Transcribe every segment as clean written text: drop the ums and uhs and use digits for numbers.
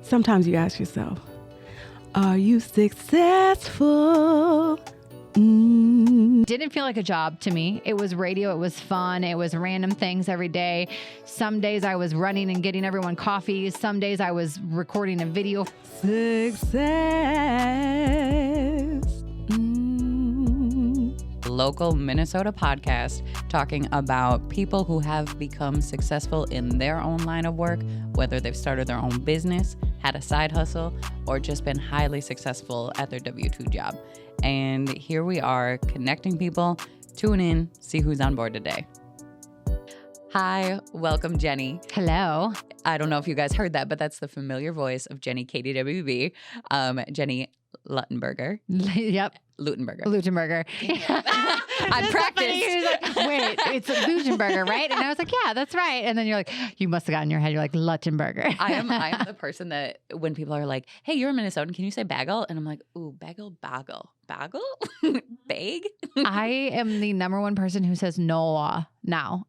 Sometimes you ask yourself, are you successful? Didn't feel like a job to me. It was radio. It was fun. It was random things every day. Some days I was running and getting everyone coffee. Some days I was recording a video. Success. Local Minnesota podcast talking about people who have become successful in their own line of work, whether they've started their own business, had a side hustle, or just been highly successful at their W-2 job. And here we are connecting people. Tune in, see who's on board today. Hi, welcome, Jenny. Hello. I don't know if you guys heard that, but that's the familiar voice of Jenny KDWB. Jenny Luttenberger. Yep. Lutenberger. I practiced. Wait, it's Lutenberger, right? And I was like, yeah, that's right. And then you're like, you must have gotten in your head. You're like, Luttenberger. I am the person that when people are like, hey, you're a Minnesotan, can you say bagel? And I'm like, ooh, bagel? Bag? I am the number one person who says Noah now.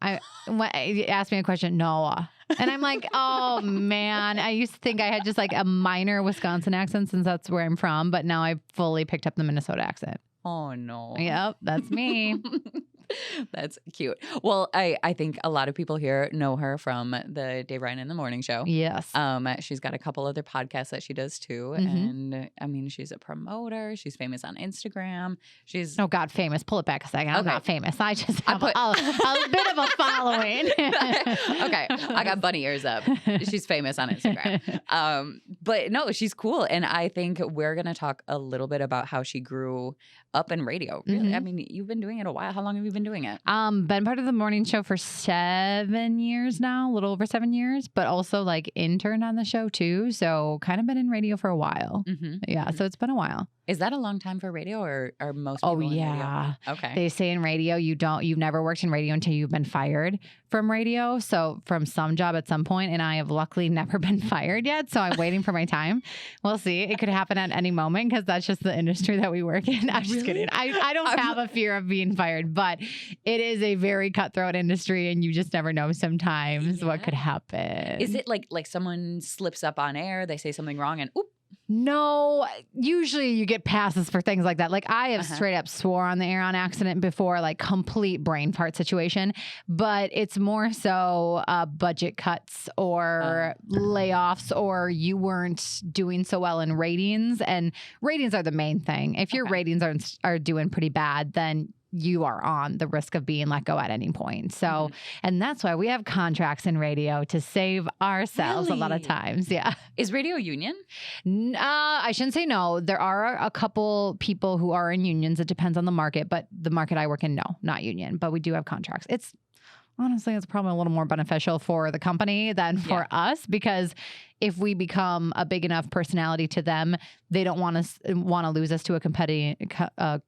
When you ask me a question, Noah. And I'm like, oh, man. I used to think I had just like a minor Wisconsin accent since that's where I'm from. But now I've fully picked up the Minnesota accent. Oh, no. Yep, that's me. That's cute. Well, I think a lot of people here know her from the Dave Ryan in the Morning Show. Yes. She's got a couple other podcasts that she does too. Mm-hmm. And I mean, she's a promoter. She's famous on Instagram. She's oh God, famous. Pull it back a second. I'm okay. not famous. I just have a bit of a following. Okay. I got bunny ears up. She's famous on Instagram. But no, she's cool. And I think we're going to talk a little bit about how she grew up in radio. Really? Mm-hmm. I mean, you've been doing it a while. How long have you been doing it? Been part of the morning show for 7 years now, a little over 7 years, but also like intern on the show too. So kind of been in radio for a while. Mm-hmm. Yeah. So it's been a while. Is that a long time for radio or are most people in radio? Okay. They say in radio, you've never worked in radio until you've been fired from radio. So from some job at some point, and I have luckily never been fired yet. So I'm waiting for my time. We'll see. It could happen at any moment because that's just the industry that we work in. I'm just kidding. I don't have a fear of being fired, but it is a very cutthroat industry and you just never know sometimes what could happen. Is it like someone slips up on air, they say something wrong and oop? No, usually you get passes for things like that. Like I have straight up swore on the air on accident before, like complete brain fart situation, but it's more so budget cuts or layoffs or you weren't doing so well in ratings, and ratings are the main thing. If your ratings are doing pretty bad, then you are on the risk of being let go at any point. So, and that's why we have contracts in radio to save ourselves a lot of times. Yeah. Is radio union? I shouldn't say no. There are a couple people who are in unions. It depends on the market, but the market I work in, no, not union, but we do have contracts. Honestly, it's probably a little more beneficial for the company than for us, because if we become a big enough personality to them, they don't want to lose us to a competitive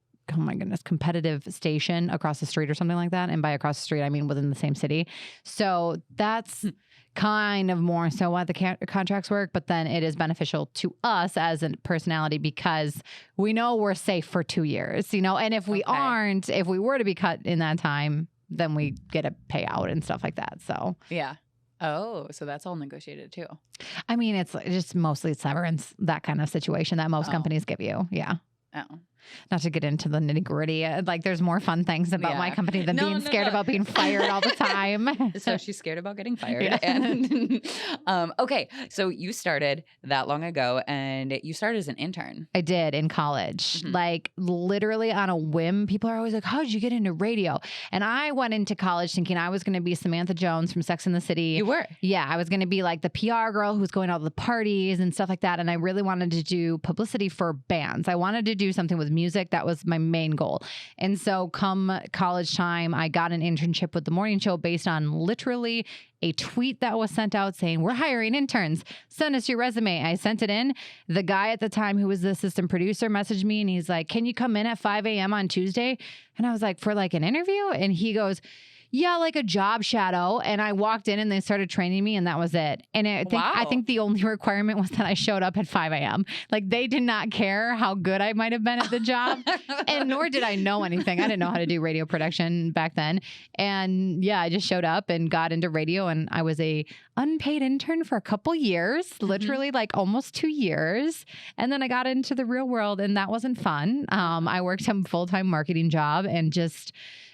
station across the street or something like that. And by across the street, I mean within the same city. So that's kind of more so why the contracts work. But then it is beneficial to us as a personality because we know we're safe for 2 years, and if we aren't, if we were to be cut in that time, then we get a payout and stuff like that. So yeah. Oh, so that's all negotiated too. I mean, it's just mostly severance, that kind of situation that most companies give you. Yeah. Oh. Not to get into the nitty gritty. Like there's more fun things about my company than being scared about being fired all the time. So she's scared about getting fired. Yeah. And, okay. So you started that long ago and you started as an intern. I did in college, like literally on a whim. People are always like, how did you get into radio? And I went into college thinking I was going to be Samantha Jones from Sex and the City. You were? Yeah. I was going to be like the PR girl who's going to all the parties and stuff like that. And I really wanted to do publicity for bands. I wanted to do something with music. That was my main goal. And so come college time, I got an internship with the morning show based on literally a tweet that was sent out saying, we're hiring interns. Send us your resume. I sent it in. The guy at the time who was the assistant producer messaged me and he's like, can you come in at 5 a.m. on Tuesday? And I was like, for like an interview? And he goes, Yeah, like a job shadow. And I walked in and they started training me and that was it. And I think the only requirement was that I showed up at 5 a.m. Like they did not care how good I might have been at the job. And nor did I know anything. I didn't know how to do radio production back then. And yeah, I just showed up and got into radio and I was a unpaid intern for a couple years, literally like almost 2 years. And then I got into the real world and that wasn't fun. I worked a full-time marketing job and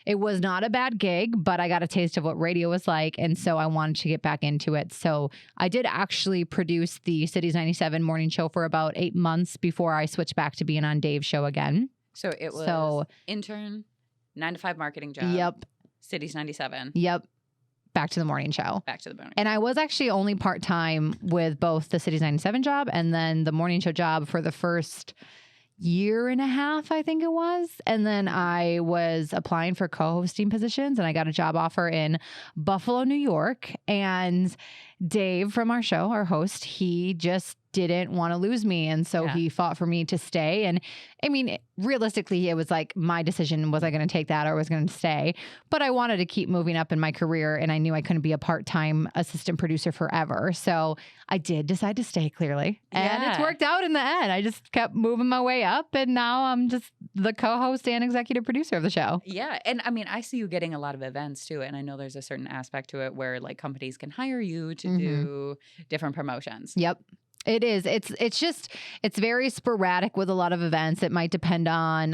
it was not a bad gig, but I got a taste of what radio was like. And so I wanted to get back into it. So I did actually produce the Cities 97 morning show for about 8 months before I switched back to being on Dave's show again. So it was intern, 9 to 5 marketing job. Yep. Cities 97. Yep. Back to the morning show. Back to the morning. And I was actually only part-time with both the Cities 97 job and then the morning show job for the first year and a half, I think it was. And then I was applying for co-hosting positions and I got a job offer in Buffalo, New York. And Dave from our show, our host, he just didn't want to lose me. And so he fought for me to stay. And I mean, realistically, it was like my decision, was I going to take that or was going to stay? But I wanted to keep moving up in my career and I knew I couldn't be a part-time assistant producer forever. So I did decide to stay, clearly. And it's worked out in the end. I just kept moving my way up and now I'm just the co-host and executive producer of the show. Yeah. And I mean, I see you getting a lot of events too. And I know there's a certain aspect to it where like companies can hire you to do different promotions. Yep. It is. It's very sporadic with a lot of events. It might depend on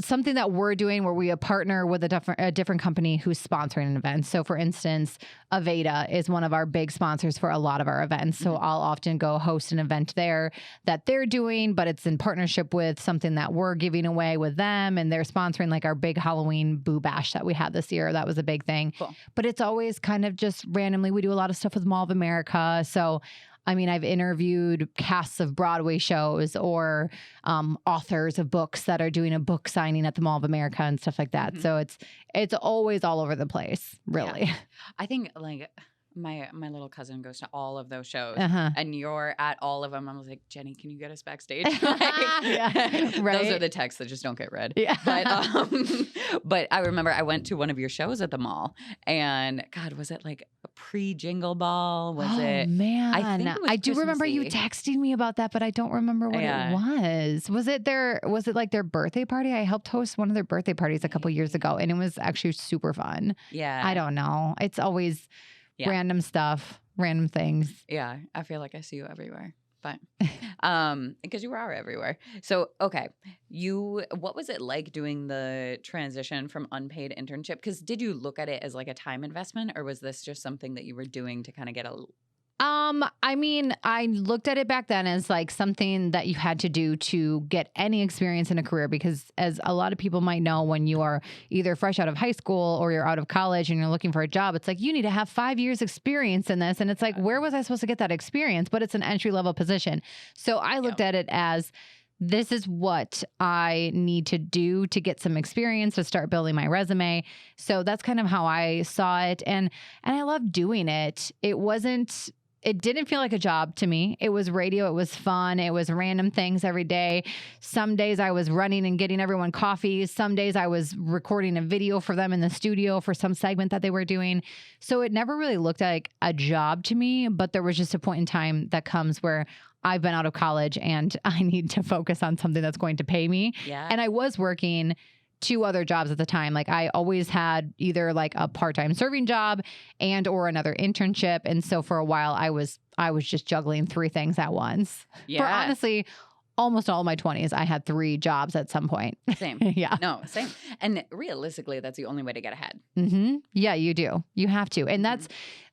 something that we're doing where we partner with a different company who's sponsoring an event. So for instance, Aveda is one of our big sponsors for a lot of our events. So I'll often go host an event there that they're doing, but it's in partnership with something that we're giving away with them. And they're sponsoring like our big Halloween Boo Bash that we had this year. That was a big thing. Cool. But it's always kind of just randomly. We do a lot of stuff with Mall of America. So I mean, I've interviewed casts of Broadway shows or authors of books that are doing a book signing at the Mall of America and stuff like that. So it's always all over the place, really. Yeah. I think like my little cousin goes to all of those shows and you're at all of them. I was like, Jenny, can you get us backstage? Those are the texts that just don't get read. Yeah. But I remember I went to one of your shows at the mall and God, was it like a pre-Jingle Ball? Was it? Man. I think it was I do remember you Christmassy. texting me about that, but I don't remember what it was. Was it like their birthday party? I helped host one of their birthday parties a couple years ago and it was actually super fun. Yeah. I don't know. It's always random stuff, random things. Yeah, I feel like I see you everywhere. But because you are everywhere. So, okay, what was it like doing the transition from unpaid internship? Because did you look at it as like a time investment or was this just something that you were doing to kind of get a I mean, I looked at it back then as like something that you had to do to get any experience in a career, because as a lot of people might know, when you are either fresh out of high school or you're out of college and you're looking for a job, it's like, you need to have 5 years experience in this. And it's like, where was I supposed to get that experience? But it's an entry level position. So I looked at it as, this is what I need to do to get some experience to start building my resume. So that's kind of how I saw it. And I love doing it. It didn't feel like a job to me. It was radio. It was fun. It was random things every day. Some days I was running and getting everyone coffee. Some days I was recording a video for them in the studio for some segment that they were doing. So it never really looked like a job to me, but there was just a point in time that comes where I've been out of college and I need to focus on something that's going to pay me. Yeah. And I was working 2 other jobs at the time. Like I always had either like a part-time serving job and or another internship. And so for a while I was just juggling 3 things at once. Yeah. For honestly, almost all of my 20s, I had 3 jobs at some point. Same. Yeah. No, same. And realistically, that's the only way to get ahead. Yeah, you do. You have to. And that's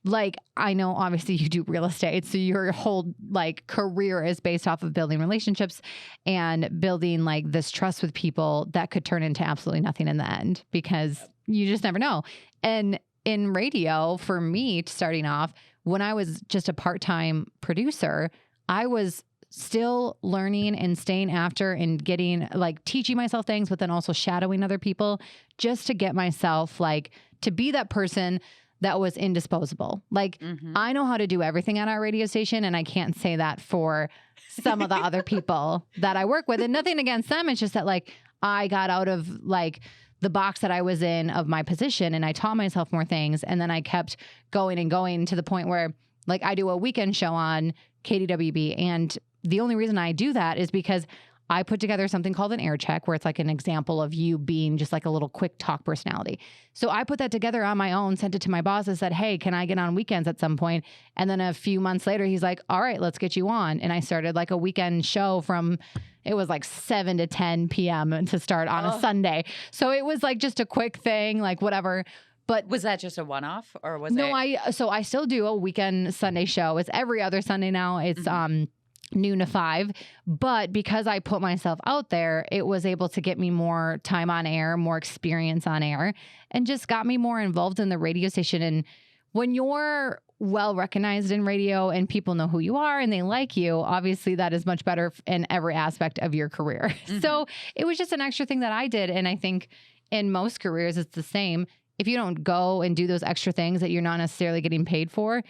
like, I know obviously you do real estate. So your whole like career is based off of building relationships and building like this trust with people that could turn into absolutely nothing in the end, because you just never know. And in radio, for me, starting off, when I was just a part-time producer, I was still learning and staying after and getting like teaching myself things, but then also shadowing other people just to get myself like to be that person that was indisposable. Like I know how to do everything at our radio station, and I can't say that for some of the other people that I work with. And nothing against them. It's just that like I got out of like the box that I was in of my position, and I taught myself more things. And then I kept going and going to the point where like I do a weekend show on KDWB. And the only reason I do that is because I put together something called an air check, where it's like an example of you being just like a little quick talk personality. So I put that together on my own, sent it to my boss and said, hey, can I get on weekends at some point? And then a few months later, he's like, all right, let's get you on. And I started like a weekend show from, it was like 7 to 10 p.m. to start on a Sunday. So it was like just a quick thing, like whatever. But was that just a one-off, or was no, it? I still do a weekend Sunday show. It's every other Sunday now. It's noon to 5. But because I put myself out there, it was able to get me more time on air, more experience on air, and just got me more involved in the radio station. And when you're well recognized in radio and people know who you are and they like you, obviously that is much better in every aspect of your career. So it was just an extra thing that I did. And I think in most careers, it's the same. If you don't go and do those extra things that you're not necessarily getting paid for,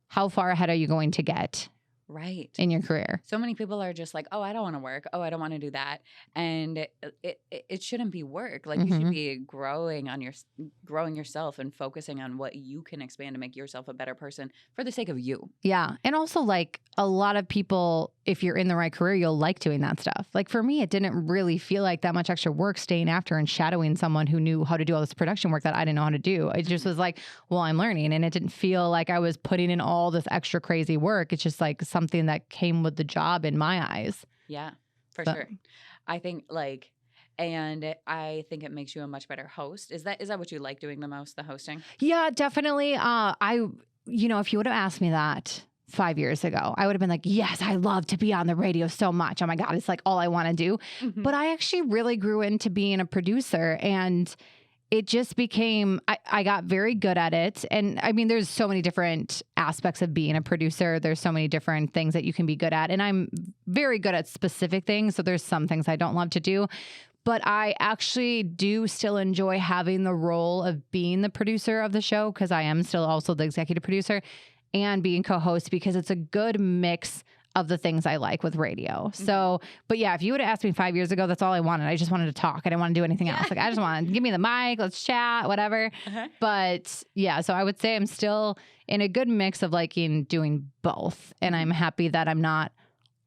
how far ahead are you going to get? Right. In your career. So many people are just like, oh, I don't want to work. Oh, I don't want to do that. And it shouldn't be work. Like you should be growing yourself and focusing on what you can expand to make yourself a better person for the sake of you. Yeah. And also like a lot of people, if you're in the right career, you'll like doing that stuff. Like for me, it didn't really feel like that much extra work staying after and shadowing someone who knew how to do all this production work that I didn't know how to do. It just was like, well, I'm learning. And it didn't feel like I was putting in all this extra crazy work. It's just like something that came with the job in my eyes. Yeah, for sure. I think and I think it makes you a much better host. Is that what you like doing the most, the hosting? Yeah, definitely. If you would have asked me that 5 years ago, I would have been like, yes, I love to be on the radio so much. Oh my God, it's like all I want to do. But I actually really grew into being a producer, and it just became, I got very good at it. And I mean, there's so many different aspects of being a producer. There's so many different things that you can be good at. And I'm very good at specific things. So there's some things I don't love to do. But I actually do still enjoy having the role of being the producer of the show, because I am still also the executive producer, and being co-host, because it's a good mix of the things I like with radio. So, but yeah, if you would have asked me 5 years ago, that's all I wanted. I just wanted to talk. I didn't want to do anything else. Like I just want to give me the mic, let's chat, whatever. But yeah, so I would say I'm still in a good mix of liking doing both. And I'm happy that I'm not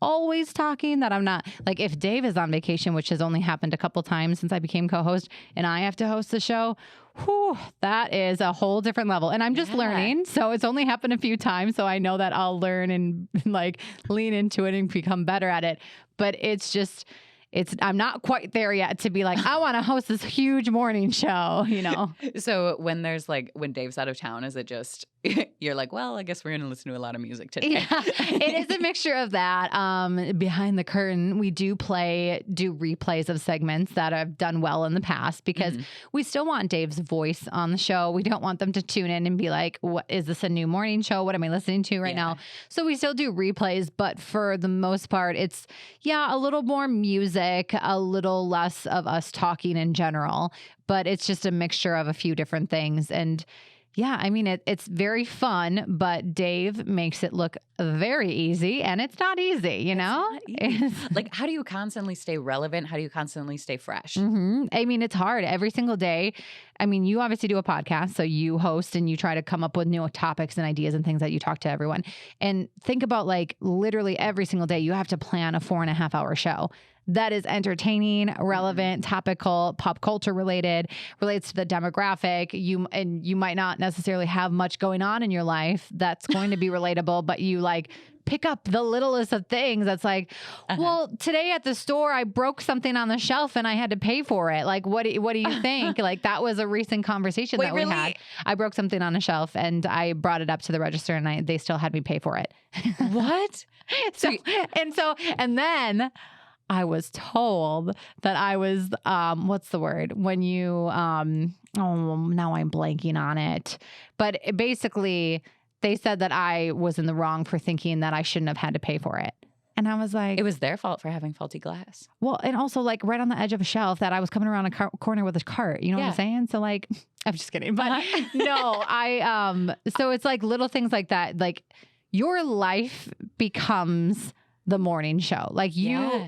always talking, that I'm not like, if Dave is on vacation, which has only happened a couple times since I became co-host, and I have to host the show, that is a whole different level. And I'm just learning. So it's only happened a few times. So I know that I'll learn and like lean into it and become better at it. But it's just, I'm not quite there yet to be like, I want to host this huge morning show, So when Dave's out of town, is it just, you're like, well, I guess we're going to listen to a lot of music today. Yeah, it is a mixture of that. Behind the curtain, we do replays of segments that have done well in the past, because we still want Dave's voice on the show. We don't want them to tune in and be like, what is this, a new morning show? What am I listening to right now? So we still do replays, but for the most part, it's a little more music, a little less of us talking in general, but it's just a mixture of a few different things. And yeah, I mean, it's very fun, but Dave makes it look very easy, and it's not easy, you know? Like, how do you constantly stay relevant? How do you constantly stay fresh? I mean, it's hard every single day. I mean, you obviously do a podcast, so you host and you try to come up with new topics and ideas and things that you talk to everyone. And think about like literally every single day, you have to plan a 4.5 hour show that is entertaining, relevant, topical, pop culture related, relates to the demographic. You might not necessarily have much going on in your life that's going to be relatable, but you like pick up the littlest of things. That's like, well, today at the store, I broke something on the shelf and I had to pay for it. Like, what do you think? Like, that was a recent conversation that we had. I broke something on a shelf and I brought it up to the register, and they still had me pay for it. What? And then I was told that I was, what's the word? When you, now I'm blanking on it. But basically, they said that I was in the wrong for thinking that I shouldn't have had to pay for it. And I was like, it was their fault for having faulty glass. Well, and also like right on the edge of a shelf that I was coming around a corner with a cart. You know what I'm saying? So like, I'm just kidding. But no, so it's like little things like that. Like your life becomes the morning show. Like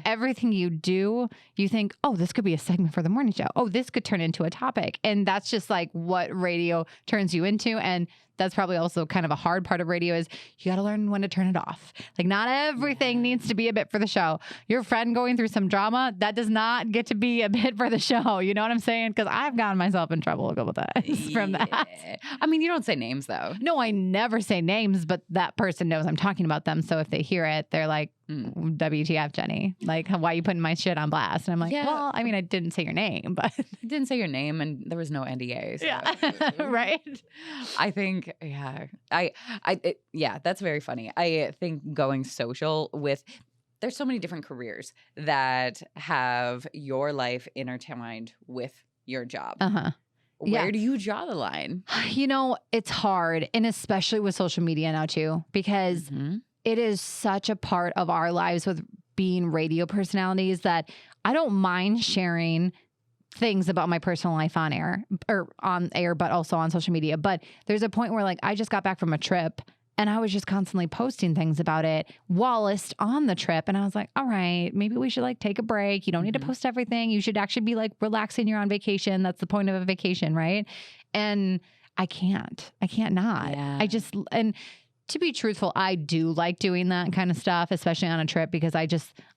everything you do, you think, oh, this could be a segment for the morning show. Oh, this could turn into a topic. And that's just like what radio turns you into. And that's probably also kind of a hard part of radio is you got to learn when to turn it off. Like not everything needs to be a bit for the show. Your friend going through some drama, that does not get to be a bit for the show. You know what I'm saying? Because I've gotten myself in trouble a couple times from that. I mean, you don't say names though. No, I never say names, but that person knows I'm talking about them. So if they hear it, they're like, WTF, Jenny? Like, why are you putting my shit on blast? And I'm like, well, I mean, I didn't say your name, but I didn't say your name, and there was no NDA. So. Yeah, right. I think, that's very funny. I think going social with. There's so many different careers that have your life intertwined with your job. Where do you draw the line? You know, it's hard, and especially with social media now too, because it is such a part of our lives with being radio personalities that I don't mind sharing things about my personal life on air, but also on social media. But there's a point where like I just got back from a trip and I was just constantly posting things about it whilst on the trip. And I was like, all right, maybe we should like take a break. You don't need to post everything. You should actually be like relaxing. You're on vacation. That's the point of a vacation, right? And I can't not. Yeah. And to be truthful, I do like doing that kind of stuff, especially on a trip, because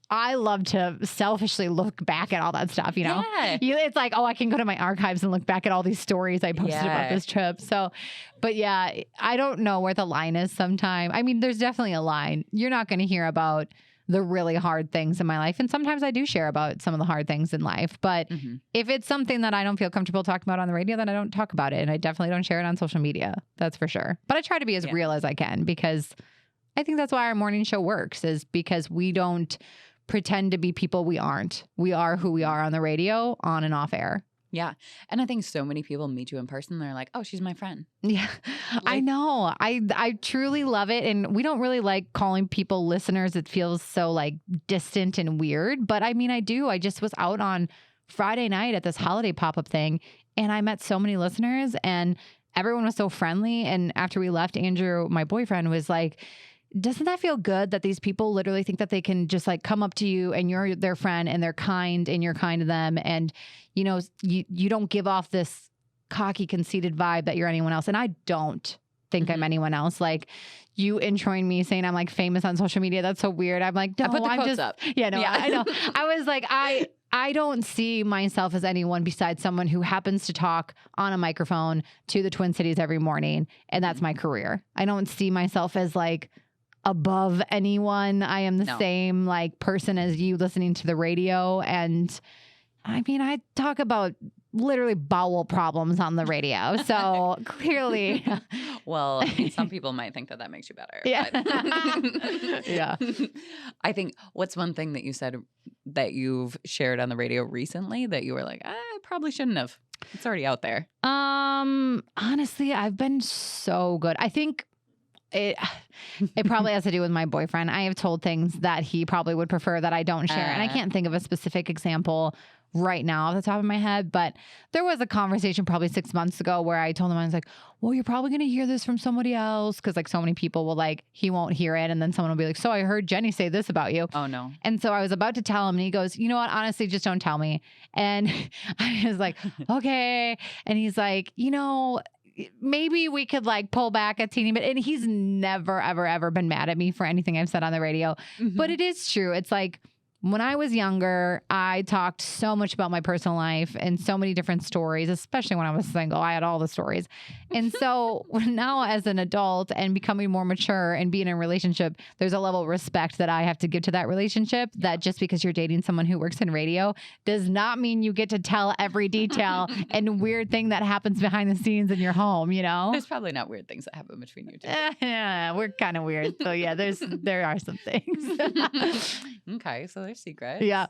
I love to selfishly look back at all that stuff, you know? Yeah. It's like, oh, I can go to my archives and look back at all these stories I posted about this trip. So, but yeah, I don't know where the line is sometimes. I mean, there's definitely a line. You're not going to hear about the really hard things in my life. And sometimes I do share about some of the hard things in life. But if it's something that I don't feel comfortable talking about on the radio, then I don't talk about it. And I definitely don't share it on social media. That's for sure. But I try to be as real as I can, because I think that's why our morning show works, is because we don't pretend to be people we aren't. We are who we are on the radio, on and off air. Yeah. And I think so many people meet you in person. They're like, oh, she's my friend. Yeah, I know. I truly love it. And we don't really like calling people listeners. It feels so like distant and weird. But I mean, I do. I just was out on Friday night at this holiday pop-up thing, and I met so many listeners, and everyone was so friendly. And after we left, Andrew, my boyfriend, was like, doesn't that feel good that these people literally think that they can just like come up to you and you're their friend and they're kind and you're kind to them, and you know, you don't give off this cocky, conceited vibe that you're anyone else. And I don't think I'm anyone else. Like you introing me saying I'm like famous on social media. That's so weird. I'm like, no, I put the I'm quotes just up. Yeah, no, I know. I was like, I don't see myself as anyone besides someone who happens to talk on a microphone to the Twin Cities every morning, and that's my career. I don't see myself as like above anyone. I am the same like person as you listening to the radio. And I mean, I talk about literally bowel problems on the radio. So clearly. Well, I mean, some people might think that makes you better. Yeah. But Yeah. I think what's one thing that you said that you've shared on the radio recently that you were like, I probably shouldn't have. It's already out there. Honestly, I've been so good. I think it probably has to do with my boyfriend. I have told things that he probably would prefer that I don't share. And I can't think of a specific example right now off the top of my head, but there was a conversation probably 6 months ago where I told him, I was like, well, you're probably going to hear this from somebody else. Cause like so many people will like, he won't hear it. And then someone will be like, so I heard Jenny say this about you. Oh no. And so I was about to tell him, and he goes, you know what? Honestly, just don't tell me. And I was like, okay. And he's like, you know, maybe we could like pull back a teeny bit. And he's never, ever, ever been mad at me for anything I've said on the radio. But it is true. It's like, when I was younger, I talked so much about my personal life and so many different stories, especially when I was single. I had all the stories. And so now as an adult and becoming more mature and being in a relationship, there's a level of respect that I have to give to that relationship, that just because you're dating someone who works in radio does not mean you get to tell every detail and weird thing that happens behind the scenes in your home, you know? There's probably not weird things that happen between you two. Yeah, we're kind of weird. So yeah, there are some things. Okay, so there's secrets. Yeah.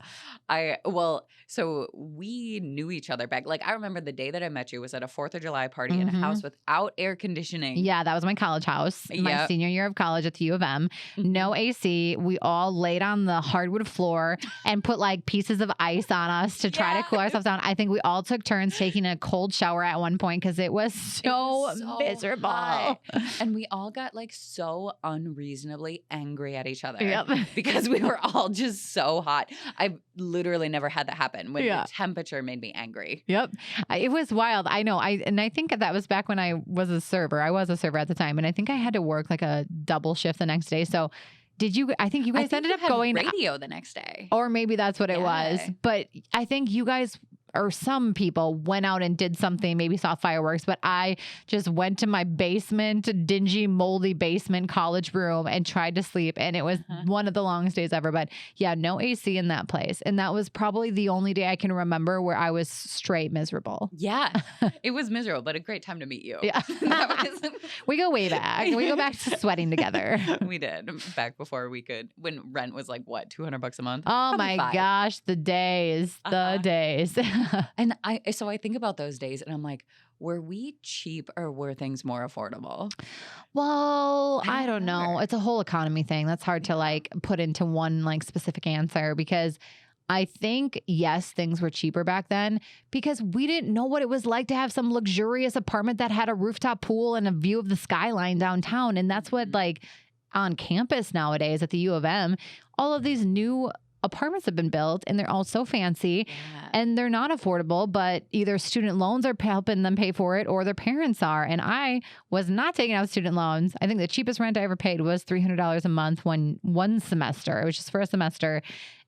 So we knew each other back. Like I remember the day that I met you was at a 4th of July party in a house without air conditioning. Yeah, that was my college house. My Yep. senior year of college at the U of M. No AC. We all laid on the hardwood floor and put like pieces of ice on us to try to cool ourselves down. I think we all took turns taking a cold shower at one point because it was so miserable. hot. And we all got like so unreasonably angry at each other. Yep. Because we were all just so hot. I've literally never had that happen when Yeah. the temperature made me angry. Yep. It was wild. I know. I think that was back when I was a server. I was a server at the time. And I think I had to work like a double shift the next day. So I think you guys ended up going radio the next day. or maybe that's what it was. But I think you guys or some people went out and did something, maybe saw fireworks, but I just went to my basement, dingy, moldy basement college room and tried to sleep. And it was one of the longest days ever. But yeah, no AC in that place. And that was probably the only day I can remember where I was straight miserable. Yeah, it was miserable, but a great time to meet you. Yeah. We go way back. We go back to sweating together. We did back before when rent was like what, $200 a month? Oh Probably my 5. gosh, the days. And so I think about those days and I'm like, were we cheap or were things more affordable? Well, I I don't don't know. remember. It's a whole economy thing. That's hard to like put into one like specific answer because I think, yes, things were cheaper back then because we didn't know what it was like to have some luxurious apartment that had a rooftop pool and a view of the skyline downtown. And that's what like on campus nowadays at the U of M, all of these new apartments have been built and they're all so fancy and they're not affordable, but either student loans are helping them pay for it or their parents are. And I was not taking out student loans. I think the cheapest rent I ever paid was $300 a month one semester. It was just for a semester.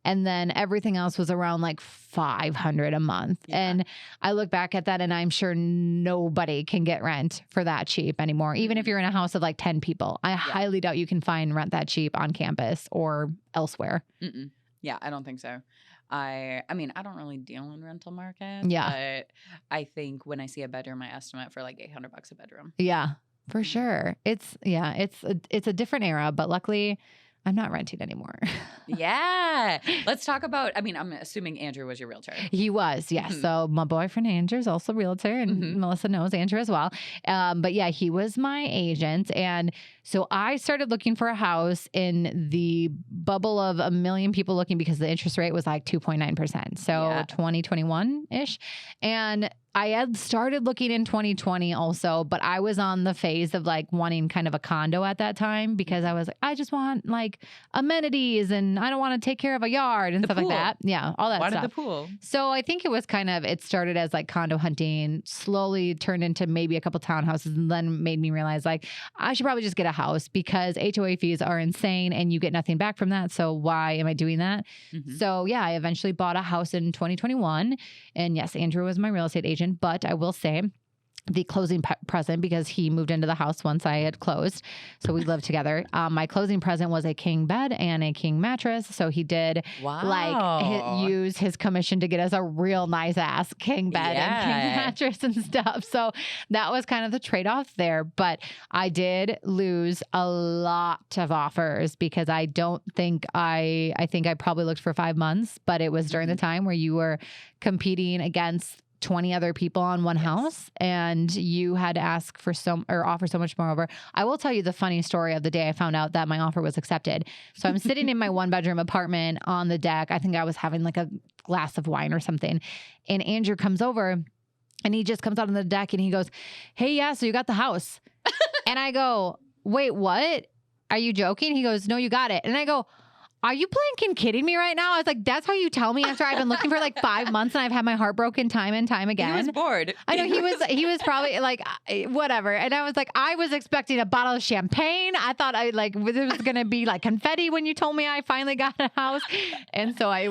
And then everything else was around like $500 a month. Yeah. And I look back at that and I'm sure nobody can get rent for that cheap anymore. Even if you're in a house of like 10 people, I highly doubt you can find rent that cheap on campus or elsewhere. Mm-mm. Yeah, I don't think so. I mean, I don't really deal in rental market. Yeah. But I think when I see a bedroom, I estimate for like $800 a bedroom. Yeah, for sure. It's a different era, but luckily I'm not renting anymore. Yeah. Let's talk about, I mean, I'm assuming Andrew was your realtor. He was, yes. So my boyfriend Andrew is also a realtor and Melissa knows Andrew as well. But yeah, he was my agent. And so I started looking for a house in the bubble of a million people looking because the interest rate was like 2.9%. So 2021-ish. And I had started looking in 2020 also, but I was on the phase of like wanting kind of a condo at that time because I was like, I just want like amenities and I don't want to take care of a yard and stuff like that. Yeah, all that stuff. Wanted the pool. So I think it started as like condo hunting, slowly turned into maybe a couple townhouses and then made me realize like I should probably just get a house because HOA fees are insane and you get nothing back from that. So why am I doing that? So yeah, I eventually bought a house in 2021 and yes, Andrew was my real estate agent. But I will say the closing present because he moved into the house once I had closed. So we lived together. My closing present was a king bed and a king mattress. So he did use his commission to get us a real nice ass king bed and king mattress and stuff. So that was kind of the trade-off there. But I did lose a lot of offers because I think I probably looked for 5 months, but it was during the time where you were competing against 20 other people on one house and you had to ask for offer so much more over. I will tell you the funny story of the day I found out that my offer was accepted. So I'm sitting in my 1-bedroom apartment on the deck. I think I was having like a glass of wine or something. And Andrew comes over and he just comes out on the deck and he goes, "Hey, yeah, so you got the house." And I go, "Wait, what? Are you joking?" He goes, "No, you got it." And I go, "Are you blanking kidding me right now?" I was like, "That's how you tell me after I've been looking for like 5 months and I've had my heart broken time and time again." He was bored. I know he was probably like, whatever. And I was like, I was expecting a bottle of champagne. I thought there was going to be like confetti when you told me I finally got a house. And so it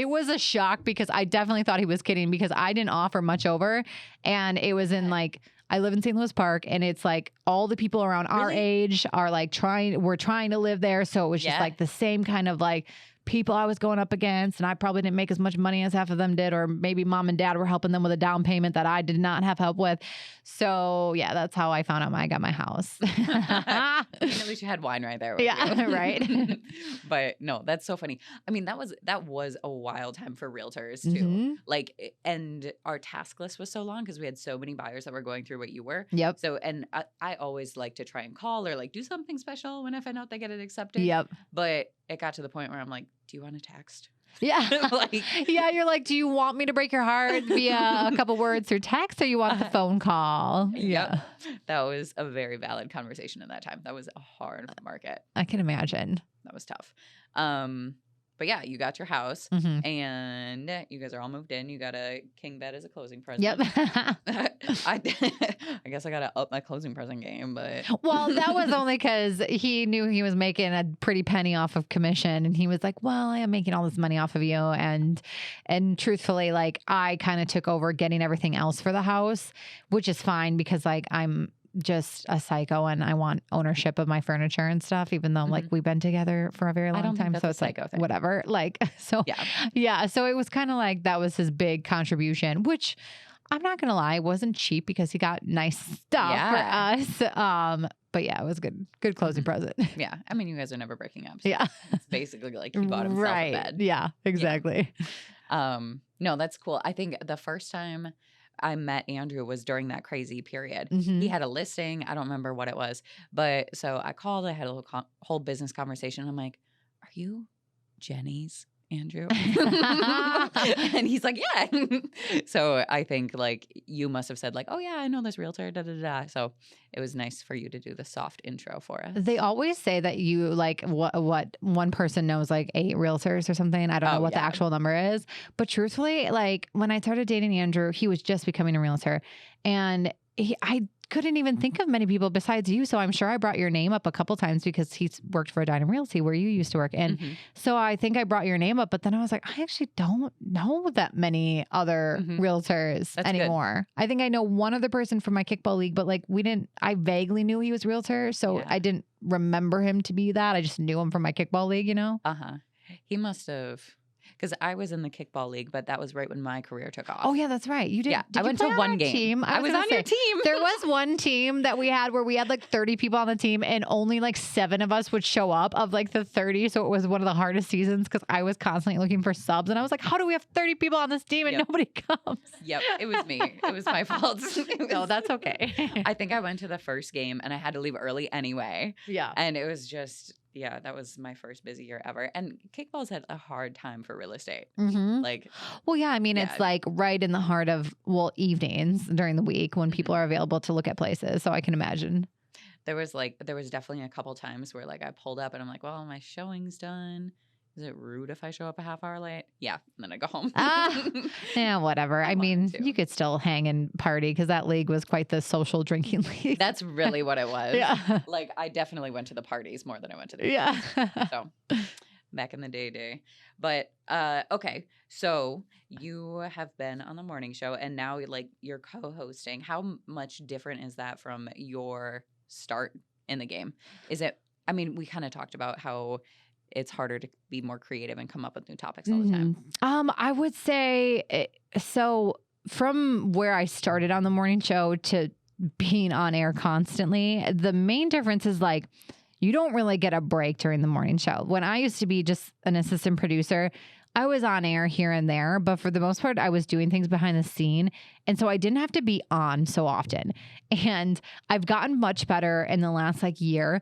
was a shock because I definitely thought he was kidding because I didn't offer much over. And it was in like, I live in St. Louis Park and it's like all the people around our age are like we're trying to live there. So it was just like the same kind of like people I was going up against, and I probably didn't make as much money as half of them did, or maybe mom and dad were helping them with a down payment that I did not have help with. So yeah, that's how I found out I got my house. At least you had wine right there. Yeah, right. But no, that's so funny. I mean, that was a wild time for realtors too. Mhm. Like, and our task list was so long because we had so many buyers that were going through what you were. Yep. So, and I always like to try and call or like do something special when I find out they get it accepted. Yep. But it got to the point where I'm like, do you want a text? Yeah. Like, yeah. You're like, do you want me to break your heart via a couple words through text, or you want the phone call? Yeah. That was a very valid conversation in that time. That was a hard market. I can imagine. That was tough. But yeah, you got your house Mhm. and you guys are all moved in. You got a king bed as a closing present. Yep. I guess I got to up my closing present game, but Well, that was only because he knew he was making a pretty penny off of commission, and he was like, well, I am making all this money off of you. And truthfully, like, I kind of took over getting everything else for the house, which is fine because like I'm just a psycho and I want ownership of my furniture and stuff, even though like we've been together for a very long don't think time. that's So a it's like, psycho thing. whatever. Like, so yeah. So it was kind of like, that was his big contribution, which I'm not going to lie, wasn't cheap because he got nice stuff for us. But yeah, it was good closing present. yeah. I mean, you guys are never breaking up. So Yeah. it's basically like he bought himself a bed. Yeah, exactly. No, that's cool. I think the first time I met Andrew was during that crazy period. Mhm. He had a listing. I don't remember what it was. But so I called. I had a whole business conversation. I'm like, are you Jenny's Andrew? And he's like, yeah. So I think like you must have said like, oh yeah, I know this realtor. Da, da, da. So it was nice for you to do the soft intro for us. They always say that you like what one person knows like 8 realtors or something. I don't know what the actual number is, but truthfully, like when I started dating Andrew, he was just becoming a realtor, and I couldn't even think of many people besides you. So I'm sure I brought your name up a couple times because he's worked for Dynam Realty where you used to work. And so I think I brought your name up, but then I was like, I actually don't know that many other realtors anymore. Good. I think I know one other person from my kickball league, but like I vaguely knew he was realtor. So I didn't remember him to be that. I just knew him from my kickball league, you know? He must have. Because I was in the kickball league, but that was right when my career took off. Oh, yeah, that's right. You did. Yeah, did I went to one game. Team? I was on your team. There was one team that we had where we had like 30 people on the team, and only like 7 of us would show up of like the 30. So it was one of the hardest seasons because I was constantly looking for subs. And I was like, how do we have 30 people on this team and nobody comes? Yep, it was me. It was my fault. No, that's okay. I think I went to the first game and I had to leave early anyway. Yeah. And it was just... yeah, that was my first busy year ever. And kickball's had a hard time for real estate. Like, well, yeah, I mean, it's like right in the heart of, evenings during the week when people are available to look at places. So I can imagine. There was definitely a couple times where like I pulled up and I'm like, well, my showing's done. Is it rude if I show up a half hour late? Yeah. And then I go home. Yeah, whatever. I mean, you could still hang and party because that league was quite the social drinking league. That's really what it was. Yeah. Like I definitely went to the parties more than I went to the games. So back in the day. But okay. So you have been on the morning show and now like you're co-hosting. How much different is that from your start in the game? Is it, I mean, we kind of talked about how it's harder to be more creative and come up with new topics all the time. I would say, so from where I started on the morning show to being on air constantly, the main difference is like, you don't really get a break during the morning show. When I used to be just an assistant producer, I was on air here and there, but for the most part, I was doing things behind the scene. And so I didn't have to be on so often. And I've gotten much better in the last like year.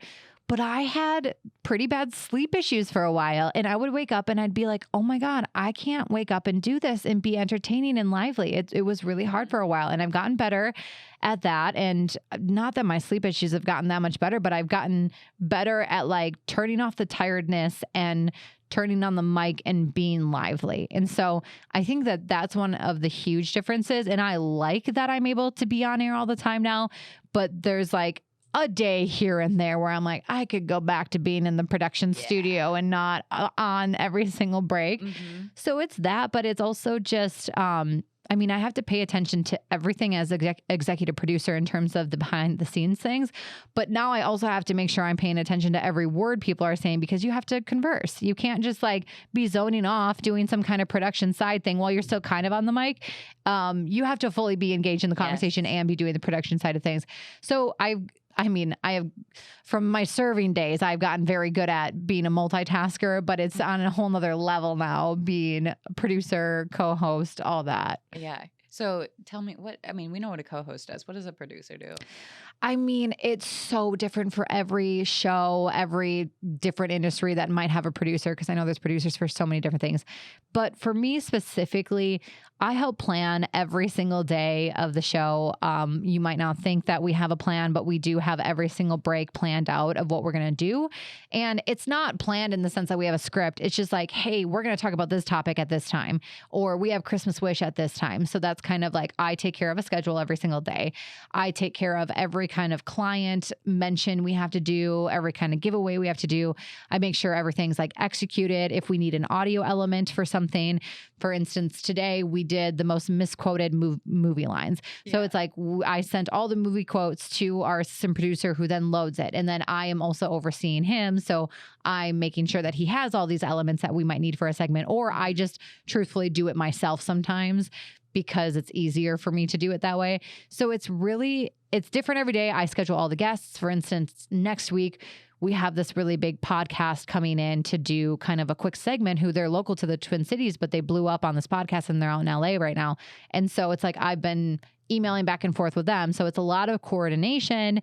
But I had pretty bad sleep issues for a while, and I would wake up and I'd be like, oh my God, I can't wake up and do this and be entertaining and lively. It was really hard for a while, and I've gotten better at that. And not that my sleep issues have gotten that much better, but I've gotten better at like turning off the tiredness and turning on the mic and being lively. And so I think that that's one of the huge differences. And I like that I'm able to be on air all the time now, but there's like a day here and there where I'm like, I could go back to being in the production studio and not on every single break. So it's that, but it's also just, I mean, I have to pay attention to everything as executive producer in terms of the behind the scenes things. But now I also have to make sure I'm paying attention to every word people are saying because you have to converse. You can't just like be zoning off doing some kind of production side thing while you're still kind of on the mic. You have to fully be engaged in the conversation and be doing the production side of things. So I have, from my serving days, I've gotten very good at being a multitasker, but it's on a whole nother level now, being a producer, co-host, all that. Yeah. So tell me we know what a co-host does. What does a producer do? I mean, it's so different for every show, every different industry that might have a producer, because I know there's producers for so many different things. But for me specifically, I help plan every single day of the show. You might not think that we have a plan, but we do have every single break planned out of what we're going to do. And it's not planned in the sense that we have a script. It's just like, hey, we're going to talk about this topic at this time, or we have Christmas Wish at this time. So that's kind of like, I take care of a schedule every single day. I take care of every kind of client mention we have to do, every kind of giveaway we have to do. I make sure everything's like executed. If we need an audio element for something, for instance, today we did the most misquoted movie lines. Yeah. So it's like I sent all the movie quotes to our assistant producer who then loads it. And then I am also overseeing him. So I'm making sure that he has all these elements that we might need for a segment, or I just truthfully do it myself sometimes because it's easier for me to do it that way. So it's different every day. I schedule all the guests. For instance, next week, we have this really big podcast coming in to do kind of a quick segment who they're local to the Twin Cities, but they blew up on this podcast and they're out in LA right now. And so it's like I've been emailing back and forth with them. So it's a lot of coordination,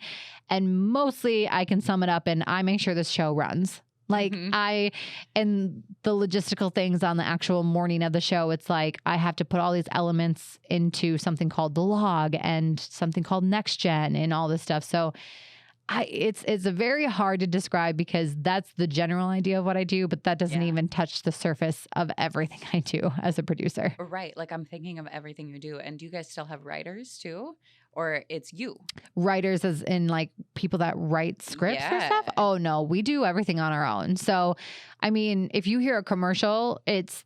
and mostly I can sum it up and I make sure this show runs. Like and the logistical things on the actual morning of the show, it's like I have to put all these elements into something called the log and something called next gen and all this stuff. So it's very hard to describe because that's the general idea of what I do, but that doesn't even touch the surface of everything I do as a producer. Right. Like I'm thinking of everything you do. And do you guys still have writers too? Or it's you? Writers as in like people that write scripts or stuff? Oh no, we do everything on our own. So, I mean, if you hear a commercial, it's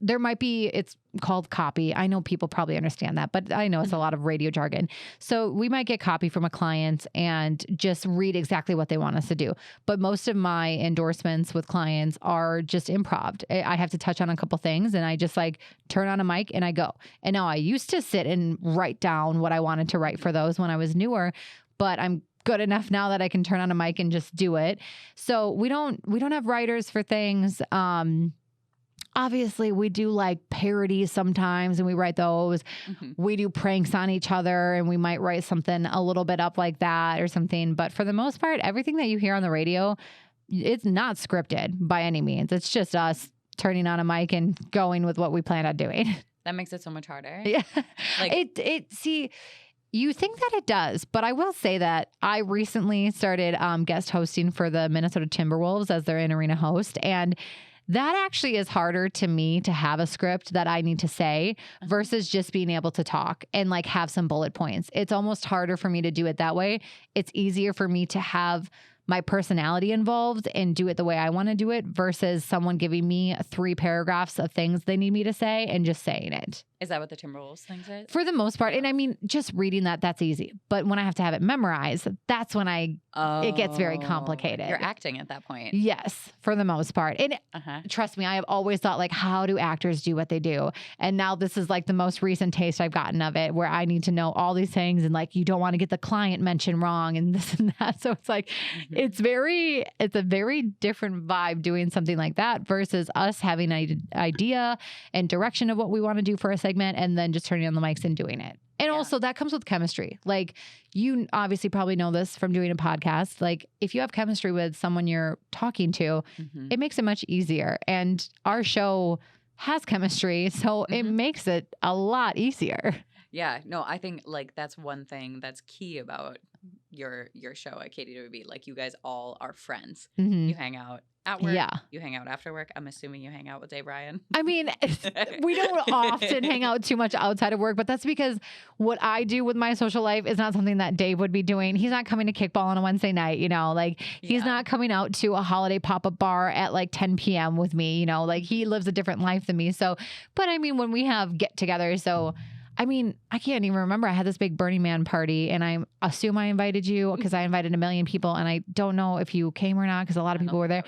called copy. I know people probably understand that, but I know it's a lot of radio jargon. So we might get copy from a client and just read exactly what they want us to do. But most of my endorsements with clients are just improv. I have to touch on a couple things and I just like turn on a mic and I go. And now I used to sit and write down what I wanted to write for those when I was newer, but I'm good enough now that I can turn on a mic and just do it. So we don't have writers for things. Obviously, we do like parodies sometimes and we write those. We do pranks on each other and we might write something a little bit up like that or something. But for the most part, everything that you hear on the radio, it's not scripted by any means. It's just us turning on a mic and going with what we plan on doing. That makes it so much harder. Yeah. Like see, you think that it does, but I will say that I recently started guest hosting for the Minnesota Timberwolves as their in-arena host. And that actually is harder to me to have a script that I need to say versus just being able to talk and like have some bullet points. It's almost harder for me to do it that way. It's easier for me to have my personality involved and do it the way I want to do it versus someone giving me 3 paragraphs of things they need me to say and just saying it. Is that what the Timberwolves thinks it? For the most part. And I mean, just reading that's easy. But when I have to have it memorized, that's when it gets very complicated. You're acting at that point. Yes, for the most part. And trust me, I have always thought like, how do actors do what they do? And now this is like the most recent taste I've gotten of it where I need to know all these things and like, you don't want to get the client mention wrong and this and that. So it's like, it's a very different vibe doing something like that versus us having an idea and direction of what we want to do for a segment and then just turning on the mics and doing it. And also that comes with chemistry. Like you obviously probably know this from doing a podcast. Like if you have chemistry with someone you're talking to, it makes it much easier. And our show has chemistry, so it makes it a lot easier. Yeah, no, I think like that's one thing that's key about your show at KDWB. Like you guys all are friends. You hang out at work? Yeah. You hang out after work? I'm assuming you hang out with Dave Ryan. I mean, we don't often hang out too much outside of work, but that's because what I do with my social life is not something that Dave would be doing. He's not coming to kickball on a Wednesday night, like he's not coming out to a holiday pop-up bar at like 10 p.m. with me, like he lives a different life than me. So, but I mean, when we have get-togethers, so I mean, I can't even remember. I had this big Burning Man party, and I assume I invited you because I invited a million people, and I don't know if you came or not because a lot of people were there.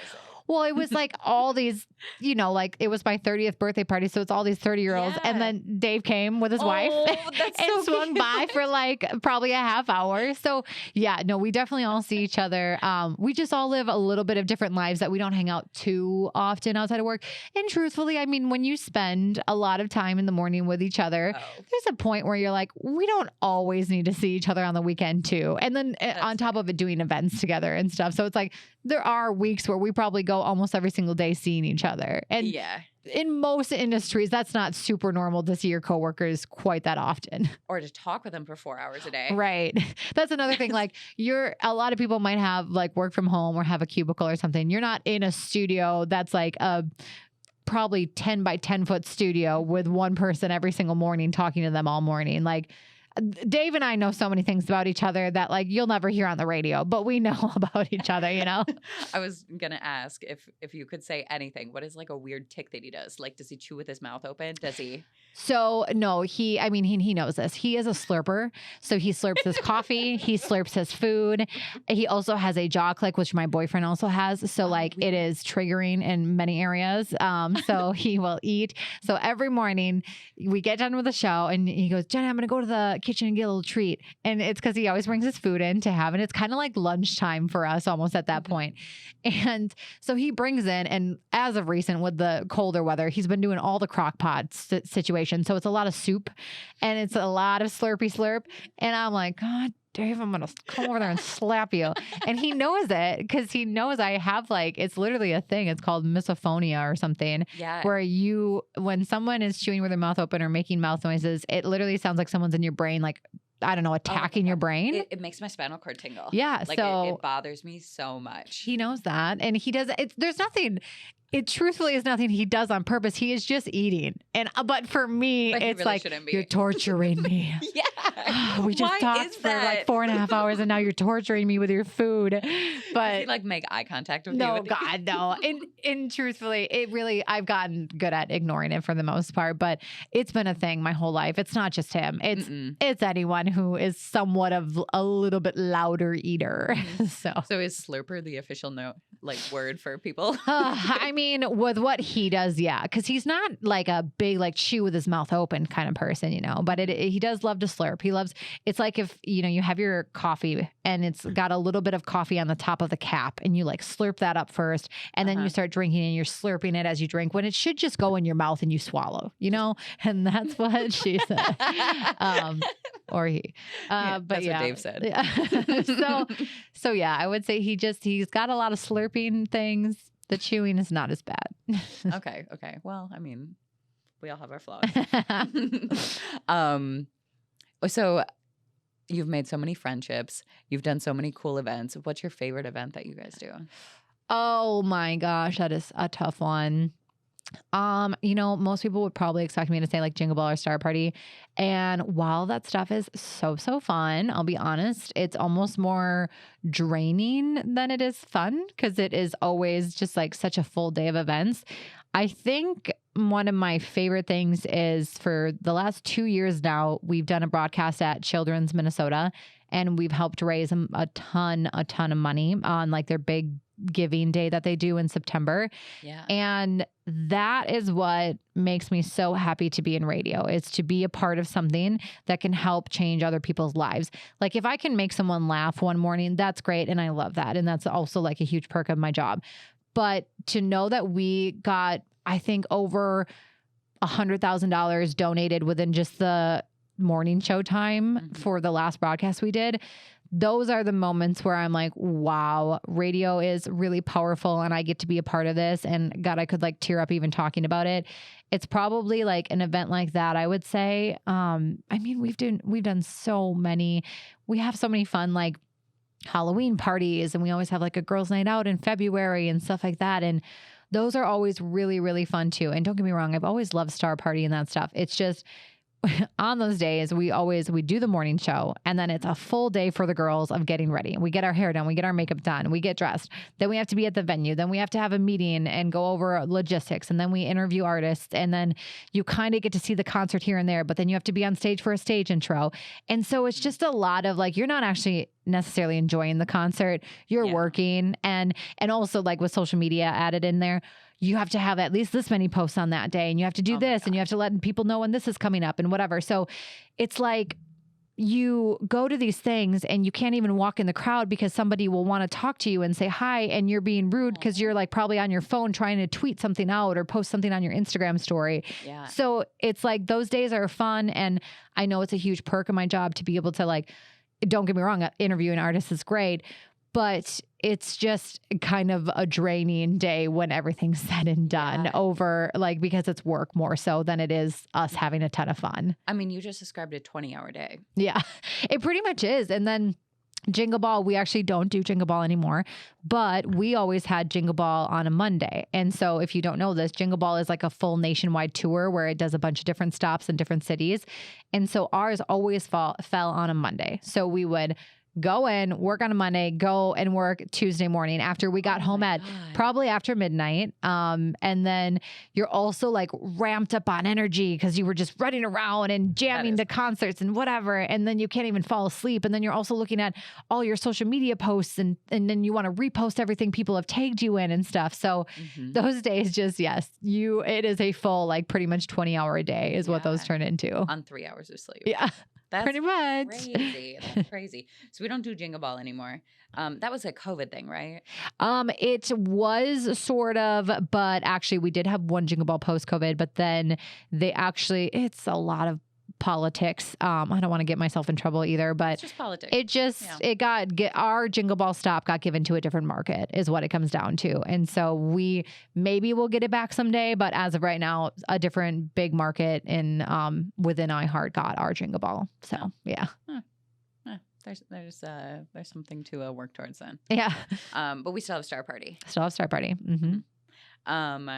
Well, it was like all these, like it was my 30th birthday party. So it's all these 30-year-olds. And then Dave came with his wife and swung by for like probably a half hour. So yeah, no, we definitely all see each other. We just all live a little bit of different lives that we don't hang out too often outside of work. And truthfully, I mean, when you spend a lot of time in the morning with each other, there's a point where you're like, we don't always need to see each other on the weekend too. And then on top of it, doing events together and stuff. So it's like, there are weeks where we probably go almost every single day seeing each other. And in most industries, that's not super normal to see your coworkers quite that often. Or to talk with them for 4 hours a day. Right. That's another thing. Like a lot of people might have like work from home or have a cubicle or something. You're not in a studio that's like a probably 10 by 10 foot studio with one person every single morning talking to them all morning. Like Dave and I know so many things about each other that like you'll never hear on the radio, but we know about each other, I was going to ask if you could say anything. What is like a weird tick that he does? Like, does he chew with his mouth open? Does he? So no, he knows this. He is a slurper. So he slurps his coffee. He slurps his food. He also has a jaw click, which my boyfriend also has. So like it is triggering in many areas. So he will eat. So every morning we get done with the show and he goes, Jenny, I'm going to go to the kitchen and get a little treat. And it's because he always brings his food in to have. And it's kind of like lunchtime for us almost at that point. And so he brings in, and as of recent with the colder weather, he's been doing all the crock pot situation. So it's a lot of soup and it's a lot of slurpy slurp. And I'm like, God, Dave, I'm going to come over there and slap you. And he knows it because he knows I have like, it's literally a thing. It's called misophonia or something. Yeah. Where when someone is chewing with their mouth open or making mouth noises, it literally sounds like someone's in your brain, like, I don't know, attacking your brain. It makes my spinal cord tingle. Yeah. Like so it bothers me so much. He knows that. And he does it. There's nothing. It truthfully is nothing he does on purpose. He is just eating. But for me, it's really like, you're torturing me. We just talked for like 4.5 hours and now you're torturing me with your food. But does he like make eye contact with you? No, God, no. And truthfully, I've gotten good at ignoring it for the most part, but it's been a thing my whole life. It's not just him. It's anyone who is somewhat of a little bit louder eater. So is slurper the official word for people? I mean, with what he does, yeah, because he's not like a big like chew with his mouth open kind of person, but he does love to slurp. It's like if you have your coffee and it's got a little bit of coffee on the top of the cap and you like slurp that up first and then you start drinking and you're slurping it as you drink when it should just go in your mouth and you swallow, and that's what she said. Or he. But that's what Dave said. Yeah. So yeah, I would say he's got a lot of slurping things. The chewing is not as bad. Okay. Well, I mean, we all have our flaws. So you've made so many friendships. You've done so many cool events. What's your favorite event that you guys do? Oh my gosh, that is a tough one. Most people would probably expect me to say like Jingle Ball or Star Party. And while that stuff is so fun, I'll be honest, it's almost more draining than it is fun because it is always just like such a full day of events. I think one of my favorite things is for the last 2 years now, we've done a broadcast at Children's Minnesota and we've helped raise a ton of money on like their big giving day that they do in September. Yeah. And that is what makes me so happy to be in radio, is to be a part of something that can help change other people's lives. Like if I can make someone laugh one morning, that's great. And I love that. And that's also like a huge perk of my job. But to know that we got, I think, over $100,000 donated within just the morning show time for the last broadcast we did, those are the moments where I'm like, wow, radio is really powerful and I get to be a part of this. And God, I could like tear up even talking about it. It's probably like an event like that, I would say. I mean, we've done so many. We have so many fun like Halloween parties, and we always have like a girls' night out in February and stuff like that. And those are always really, really fun too. And don't get me wrong, I've always loved Star Party and that stuff. It's just on those days, we do the morning show, and then it's a full day for the girls of getting ready. We get our hair done, we get our makeup done, we get dressed. Then we have to be at the venue. Then we have to have a meeting and go over logistics. And then we interview artists. And then you kind of get to see the concert here and there, but then you have to be on stage for a stage intro. And so it's just a lot of like, you're not actually necessarily enjoying the concert. You're working. And also like with social media added in there, you have to have at least this many posts on that day, and you have to do this, and you have to let people know when this is coming up and whatever. So it's like you go to these things and you can't even walk in the crowd because somebody will want to talk to you and say hi, and you're being rude because you're like probably on your phone trying to tweet something out or post something on your Instagram story. Yeah. So it's like those days are fun, and I know it's a huge perk of my job to be able to like, don't get me wrong, interviewing artists is great, but it's just kind of a draining day when everything's said and done over, like, because it's work more so than it is us having a ton of fun. I mean, you just described a 20-hour day. Yeah, it pretty much is. And then Jingle Ball, we actually don't do Jingle Ball anymore, but we always had Jingle Ball on a Monday. And so if you don't know this, Jingle Ball is like a full nationwide tour where it does a bunch of different stops in different cities. And so ours always fell on a Monday. So we would go in, work on a Monday, go and work Tuesday morning after we got home at probably after midnight. And then you're also like ramped up on energy because you were just running around and jamming to concerts and whatever. And then you can't even fall asleep. And then you're also looking at all your social media posts, and then you want to repost everything people have tagged you in and stuff. So those days just, it is a full, like pretty much 20-hour a day is what those turn into. On 3 hours of sleep. Yeah. That's pretty much crazy. That's crazy. So we don't do Jingle Ball anymore. That was a COVID thing, right? It was sort of, but actually we did have one Jingle Ball post-COVID, but then it's a lot of politics. I don't want to get myself in trouble either, but it's just politics. Our Jingle Ball stop got given to a different market is what it comes down to. And so we maybe we'll get it back someday, but as of right now, a different big market within iHeart got our Jingle Ball. So yeah. There's something to work towards then. Yeah. But we still have Star Party. Mm-hmm.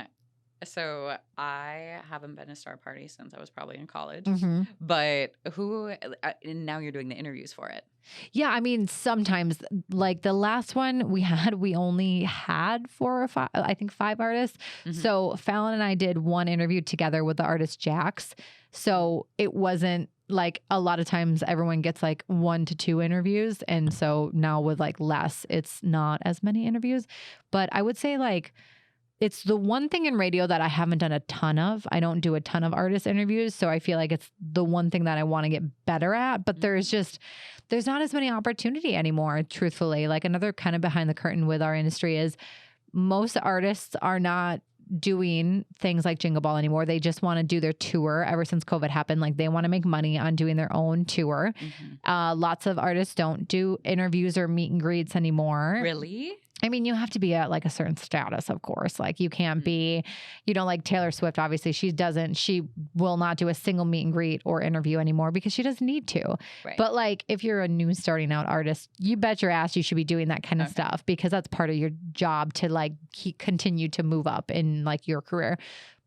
So I haven't been to Star Party since I was probably in college, but and now you're doing the interviews for it. Yeah. I mean, sometimes like the last one we only had 4 or 5, I think 5 artists. So Fallon and I did one interview together with the artist Jax. So it wasn't like a lot of times everyone gets like 1 to 2 interviews. And so now with like less, it's not as many interviews, but I would say like, it's the one thing in radio that I haven't done a ton of. I don't do a ton of artist interviews. So I feel like it's the one thing that I want to get better at. But there's not as many opportunity anymore, truthfully. Like another kind of behind the curtain with our industry is most artists are not doing things like Jingle Ball anymore. They just want to do their tour. Ever since COVID happened, like they want to make money on doing their own tour. Lots of artists don't do interviews or meet and greets anymore. Really? I mean, you have to be at like a certain status, of course. Like you can't be, like Taylor Swift, obviously she will not do a single meet and greet or interview anymore because she doesn't need to. Right. But like if you're a new starting out artist, you bet your ass you should be doing that kind of stuff because that's part of your job to like continue to move up in like your career.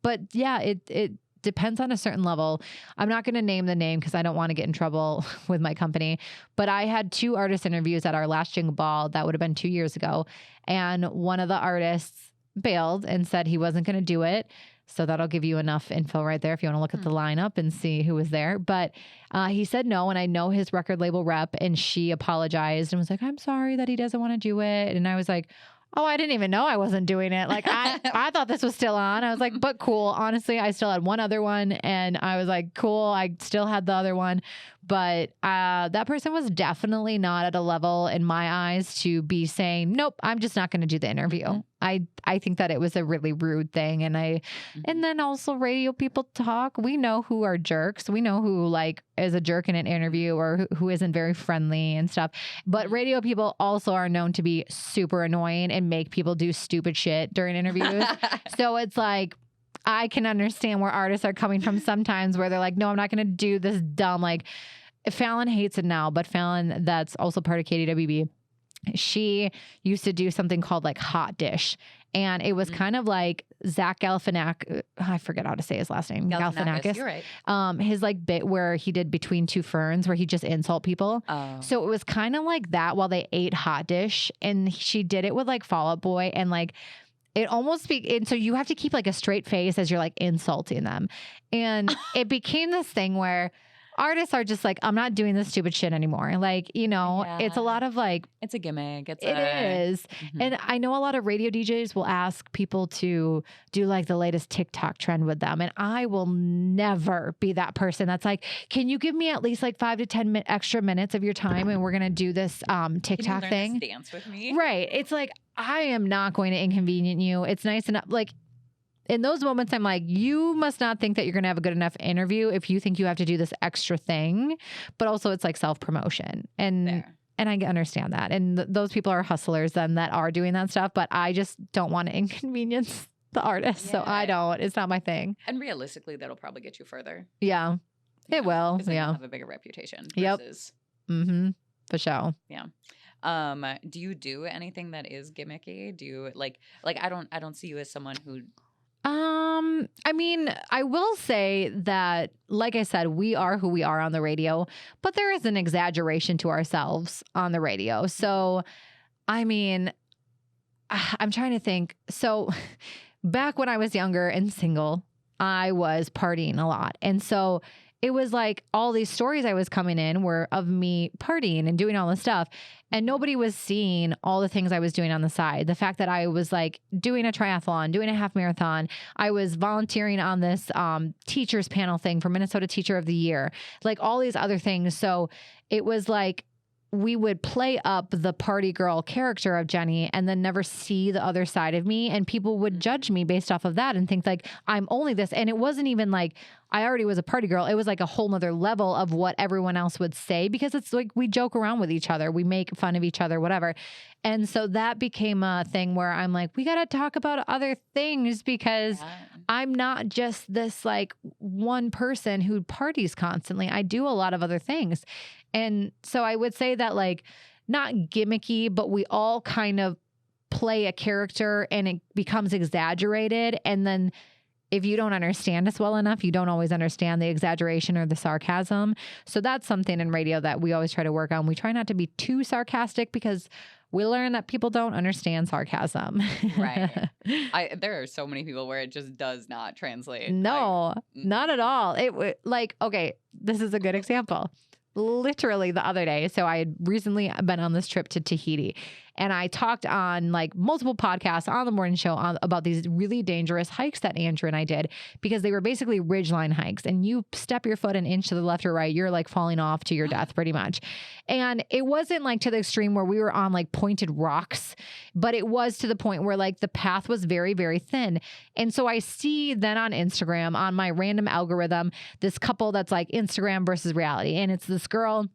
But yeah, it depends on a certain level. I'm not going to name the name because I don't want to get in trouble with my company, but I had 2 artist interviews at our last Jingle Ball. That would have been 2 years ago. And one of the artists bailed and said he wasn't going to do it. So that'll give you enough info right there if you want to look at the lineup and see who was there. But he said no, and I know his record label rep, and she apologized and was like, I'm sorry that he doesn't want to do it. And I was like, oh, I didn't even know I wasn't doing it. Like I thought this was still on. I was like, but cool. Honestly, I still had one other one and I was like, cool. I still had the other one. But that person was definitely not at a level in my eyes to be saying, nope, I'm just not going to do the interview. I think that it was a really rude thing. And and then also radio people talk. We know who are jerks. We know who like is a jerk in an interview or who isn't very friendly and stuff. But radio people also are known to be super annoying and make people do stupid shit during interviews. So it's like, I can understand where artists are coming from sometimes where they're like, no, I'm not going to do this dumb, like Fallon hates it now, but Fallon, that's also part of KDWB. she used to do something called like Hot Dish. And it was kind of like Zach Galifianakis. I forget how to say his last name. Galifianakis. You're right. His like bit where he did Between Two Ferns, where he just insult people. Oh. So it was kind of like that while they ate Hot Dish, and she did it with like Fall Out Boy, and like it almost and so you have to keep like a straight face as you're like insulting them, and it became this thing where artists are just like, I'm not doing this stupid shit anymore. Like, you know, it's a lot of like, it's a gimmick. It is. And I know a lot of radio DJs will ask people to do like the latest TikTok trend with them. And I will never be that person that's like, can you give me at least like 5 to 10 extra minutes of your time? And we're going to do this TikTok thing. Dance with me. Right. It's like, I am not going to inconvenience you. It's nice enough. Like, in those moments, I'm like, you must not think that you're going to have a good enough interview if you think you have to do this extra thing. But also it's like self-promotion. And I understand that. And those people are hustlers then that are doing that stuff. But I just don't want to inconvenience the artist. So I don't. It's not my thing. And realistically, that'll probably get you further. Yeah. It will. Because Yeah. you'll have a bigger reputation. Yep. Versus... Mm-hmm. For sure. Yeah. Do you do anything that is gimmicky? Do you like I don't see you as someone who... I mean, I will say that, like I said, we are who we are on the radio, but there is an exaggeration to ourselves on the radio. So, I mean, I'm trying to think. So back when I was younger and single, I was partying a lot. And so it was like all these stories I was coming in were of me partying and doing all this stuff. And nobody was seeing all the things I was doing on the side. The fact that I was like doing a triathlon, doing a half marathon. I was volunteering on this teachers panel thing for Minnesota Teacher of the Year, like all these other things. So it was like we would play up the party girl character of Jenny and then never see the other side of me. And people would judge me based off of that and think like, I'm only this. And it wasn't even like I already was a party girl. It was like a whole nother level of what everyone else would say, because it's like we joke around with each other. We make fun of each other, whatever. And so that became a thing where I'm like, we got to talk about other things, because I'm not just this like one person who parties constantly. I do a lot of other things. And so I would say that, like, not gimmicky, but we all kind of play a character and it becomes exaggerated. And then if you don't understand us well enough, you don't always understand the exaggeration or the sarcasm. So that's something in radio that we always try to work on. We try not to be too sarcastic, because we learn that people don't understand sarcasm. Right. There are so many people where it just does not translate. No, not at all. Like, okay, this is a good example. Literally the other day. So I had recently been on this trip to Tahiti, and I talked on like multiple podcasts on the morning show about these really dangerous hikes that Andrew and I did, because they were basically ridgeline hikes, and you step your foot an inch to the left or right, you're like falling off to your death pretty much. And it wasn't like to the extreme where we were on like pointed rocks, but it was to the point where like the path was very, very thin. And so I see then on Instagram, on my random algorithm, this couple that's like Instagram versus reality. And it's this girl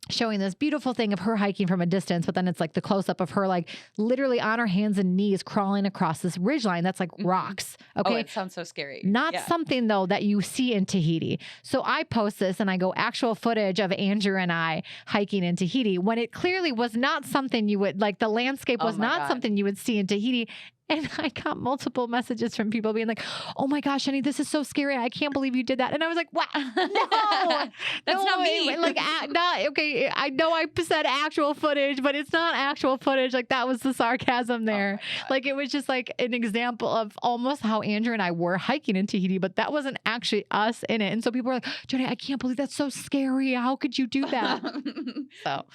showing this beautiful thing of her hiking from a distance, but then it's like the close up of her like literally on her hands and knees crawling across this ridgeline that's like rocks. Okay. Oh, it sounds so scary. Not something though that you see in Tahiti. So I post this and I go, actual footage of Andrew and I hiking in Tahiti, when it clearly was not something you would like. The landscape was not something you would see in Tahiti. And I got multiple messages from people being like, oh my gosh, honey, this is so scary. I can't believe you did that. And I was like, what? No, that's not me. Like, okay, I know I said actual footage, but it's not actual footage. Like, that was the sarcasm there. Like, it was just like an example of almost how Andrew and I were hiking in Tahiti, but that wasn't actually us in it. And so people were like, Jenny, I can't believe that's so scary. How could you do that?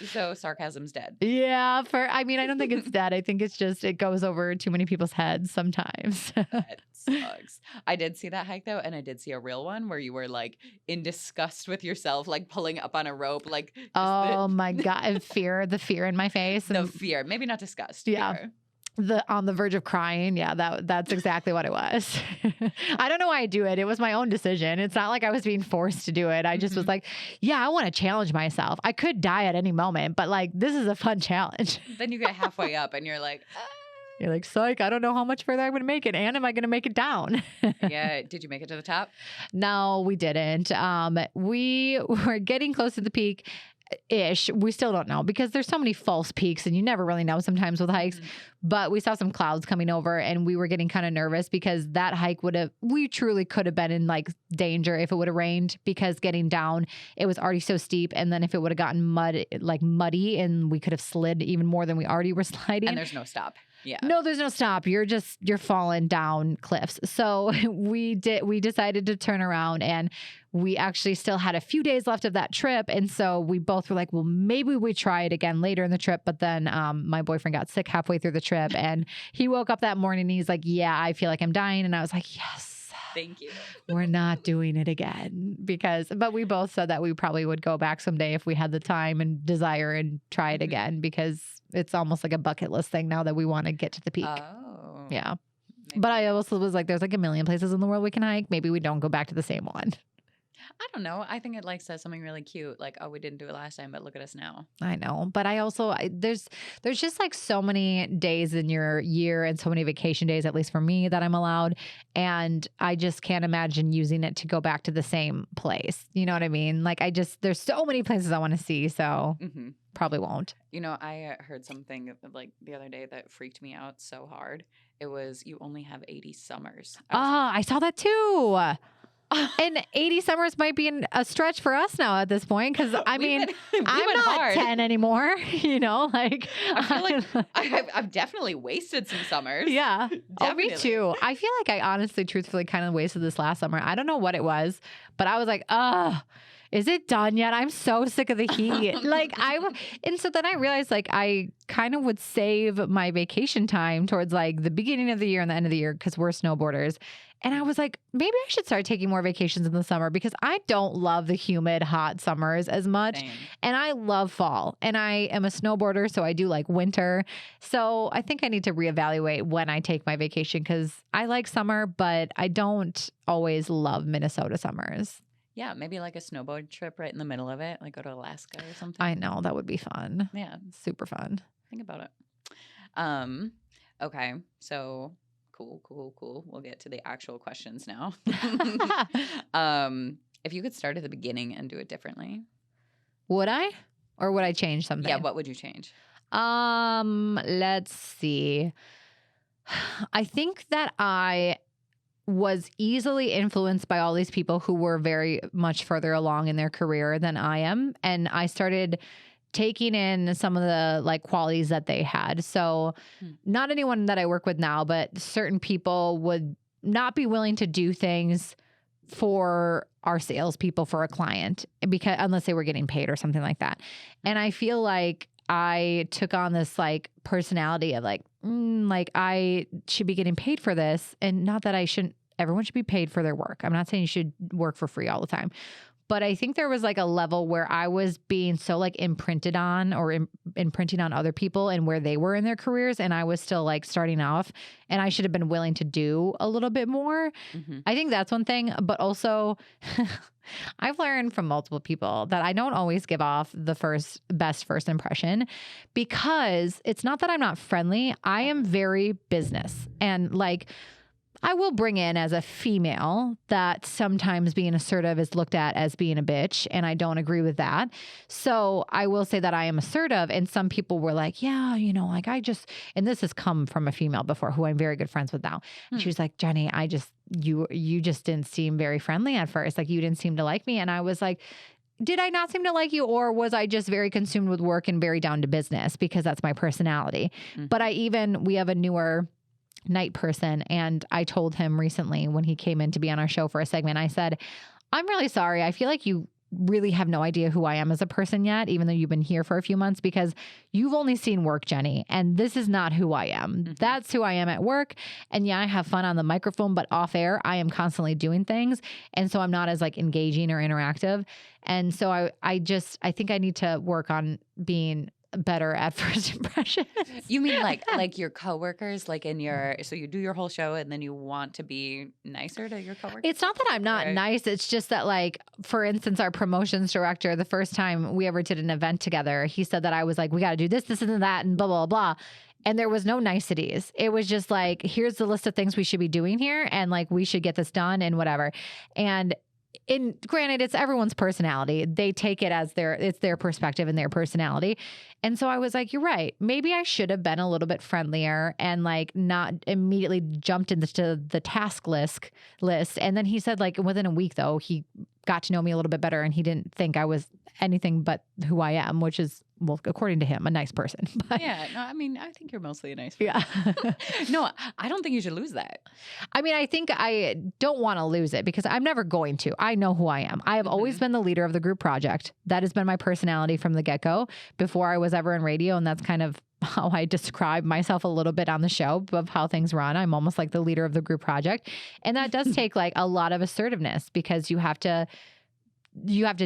So sarcasm's dead. Yeah. I don't think it's dead. I think it's just, it goes over too many people's heads sometimes. That sucks. I did see that hike though, and I did see a real one where you were like in disgust with yourself, like pulling up on a rope, like my God, the fear in my face. The fear, maybe not disgust. Yeah. Fear. On the verge of crying. Yeah, that's exactly what it was. I don't know why I do it. It was my own decision. It's not like I was being forced to do it. I just was like, yeah, I want to challenge myself. I could die at any moment, but like, this is a fun challenge. Then you get halfway up and you're like, You're like, psych, I don't know how much further I'm going to make it. And am I going to make it down? Yeah. Did you make it to the top? No, we didn't. We were getting close to the peak. ish. We still don't know because there's so many false peaks and you never really know sometimes with hikes. But we saw some clouds coming over and we were getting kind of nervous because that hike we truly could have been in like danger if it would have rained, because getting down, it was already so steep. And then if it would have gotten muddy and we could have slid even more than we already were sliding. And there's no stop. Yeah. No, there's no stop. You're falling down cliffs. So we decided to turn around, and we actually still had a few days left of that trip. And so we both were like, well, maybe we try it again later in the trip. But then my boyfriend got sick halfway through the trip and he woke up that morning and he's like, yeah, I feel like I'm dying. And I was like, yes. Thank you. We're not doing it again but we both said that we probably would go back someday if we had the time and desire and try it again, because it's almost like a bucket list thing now that we want to get to the peak. Oh. Yeah. But I also was like, there's like a million places in the world we can hike. Maybe we don't go back to the same one. I don't know. I think it like says something really cute. Like, oh, we didn't do it last time, but look at us now. I know. But I also, there's just like so many days in your year and so many vacation days, at least for me, that I'm allowed. And I just can't imagine using it to go back to the same place. You know what I mean? Like there's so many places I want to see. So probably won't. You know, I heard something like the other day that freaked me out so hard. It was, you only have 80 summers. I saw that too. And 80 summers might be a stretch for us now at this point, because I mean, I'm not hard. 10 anymore. You know, like I feel like I've definitely wasted some summers. Yeah. Oh, me Definitely. too. I feel like I honestly, truthfully kind of wasted this last summer. I don't know what it was, but I was like, is it done yet? I'm so sick of the heat. And so then I realized like I kind of would save my vacation time towards like the beginning of the year and the end of the year, because we're snowboarders. And I was like, maybe I should start taking more vacations in the summer, because I don't love the humid, hot summers as much. Same. And I love fall. And I am a snowboarder, so I do like winter. So I think I need to reevaluate when I take my vacation, because I like summer, but I don't always love Minnesota summers. Yeah, maybe like a snowboard trip right in the middle of it, like go to Alaska or something. I know, that would be fun. Yeah. Super fun. Think about it. Okay, so cool. We'll get to the actual questions now. If you could start at the beginning and do it differently. Would I? Or would I change something? Yeah, what would you change? Let's see. I think that I was easily influenced by all these people who were very much further along in their career than I am. And I started taking in some of the like qualities that they had. So not anyone that I work with now, but certain people would not be willing to do things for our salespeople for a client, because unless they were getting paid or something like that. And I feel like I took on this like personality of like, like I should be getting paid for this. And not that I shouldn't, everyone should be paid for their work. I'm not saying you should work for free all the time. But I think there was like a level where I was being so like imprinted on or imprinting on other people and where they were in their careers. And I was still like starting off, and I should have been willing to do a little bit more. I think that's one thing. But also I've learned from multiple people that I don't always give off the best first impression, because it's not that I'm not friendly. I am very business, and like, I will bring in as a female that sometimes being assertive is looked at as being a bitch, and I don't agree with that. So I will say that I am assertive, and some people were like, yeah, you know, like and this has come from a female before who I'm very good friends with now. And she was like, Jenny, you just didn't seem very friendly at first. Like you didn't seem to like me. And I was like, did I not seem to like you, or was I just very consumed with work and very down to business, because that's my personality? But we have a newer night person, and I told him recently when he came in to be on our show for a segment, I said, I'm really sorry. I feel like you really have no idea who I am as a person yet, even though you've been here for a few months, because you've only seen work, Jenny, and this is not who I am. That's who I am at work. And yeah, I have fun on the microphone, but off air, I am constantly doing things. And so I'm not as like engaging or interactive. And so I think I need to work on being better at first impressions. You mean like your coworkers, like so you do your whole show and then you want to be nicer to your coworkers? It's not that I'm not nice. It's just that, like, for instance, our promotions director, the first time we ever did an event together, he said that I was like, we got to do this, this, and that, and blah, blah, blah. And there was no niceties. It was just like, here's the list of things we should be doing here, and like we should get this done and whatever. And granted, it's everyone's personality. They take it as it's their perspective and their personality. And so I was like, you're right. Maybe I should have been a little bit friendlier and like not immediately jumped into the task list. And then he said like within a week though, he got to know me a little bit better and he didn't think I was anything but who I am, which is, well, according to him, a nice person. But Yeah, no, I mean, I think you're mostly a nice person. yeah. No, I don't think you should lose that. I mean, I think I don't want to lose it because I'm never going to. I know who I am. I have always been the leader of the group project. That has been my personality from the get-go before I was ever in radio. And that's kind of how I describe myself a little bit on the show of how things run. I'm almost like the leader of the group project. And that does take like a lot of assertiveness because you have to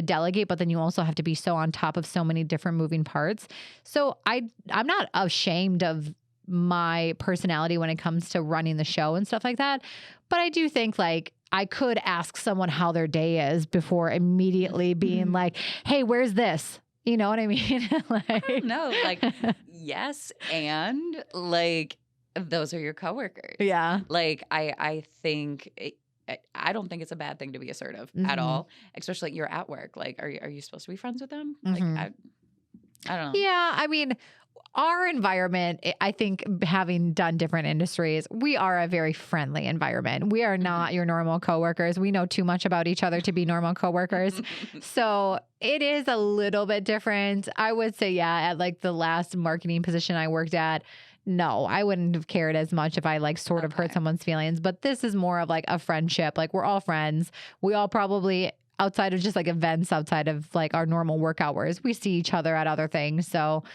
delegate, but then you also have to be so on top of so many different moving parts. So I'm not ashamed of my personality when it comes to running the show and stuff like that. But I do think like I could ask someone how their day is before immediately being like, hey, where's this? You know what I mean? Like, No, like, yes. And like, those are your coworkers. yeah. Like, I think... I don't think it's a bad thing to be assertive at all, especially you're at work. Like, are you supposed to be friends with them? Like, I don't know. Yeah. I mean, our environment, I think having done different industries, we are a very friendly environment. We are not your normal coworkers. We know too much about each other to be normal coworkers. So it is a little bit different. I would say, yeah, at like the last marketing position I worked at, no, I wouldn't have cared as much if I like sort of hurt someone's feelings. But this is more of like a friendship. Like we're all friends. We all probably, outside of just like events, outside of like our normal work hours, we see each other at other things. So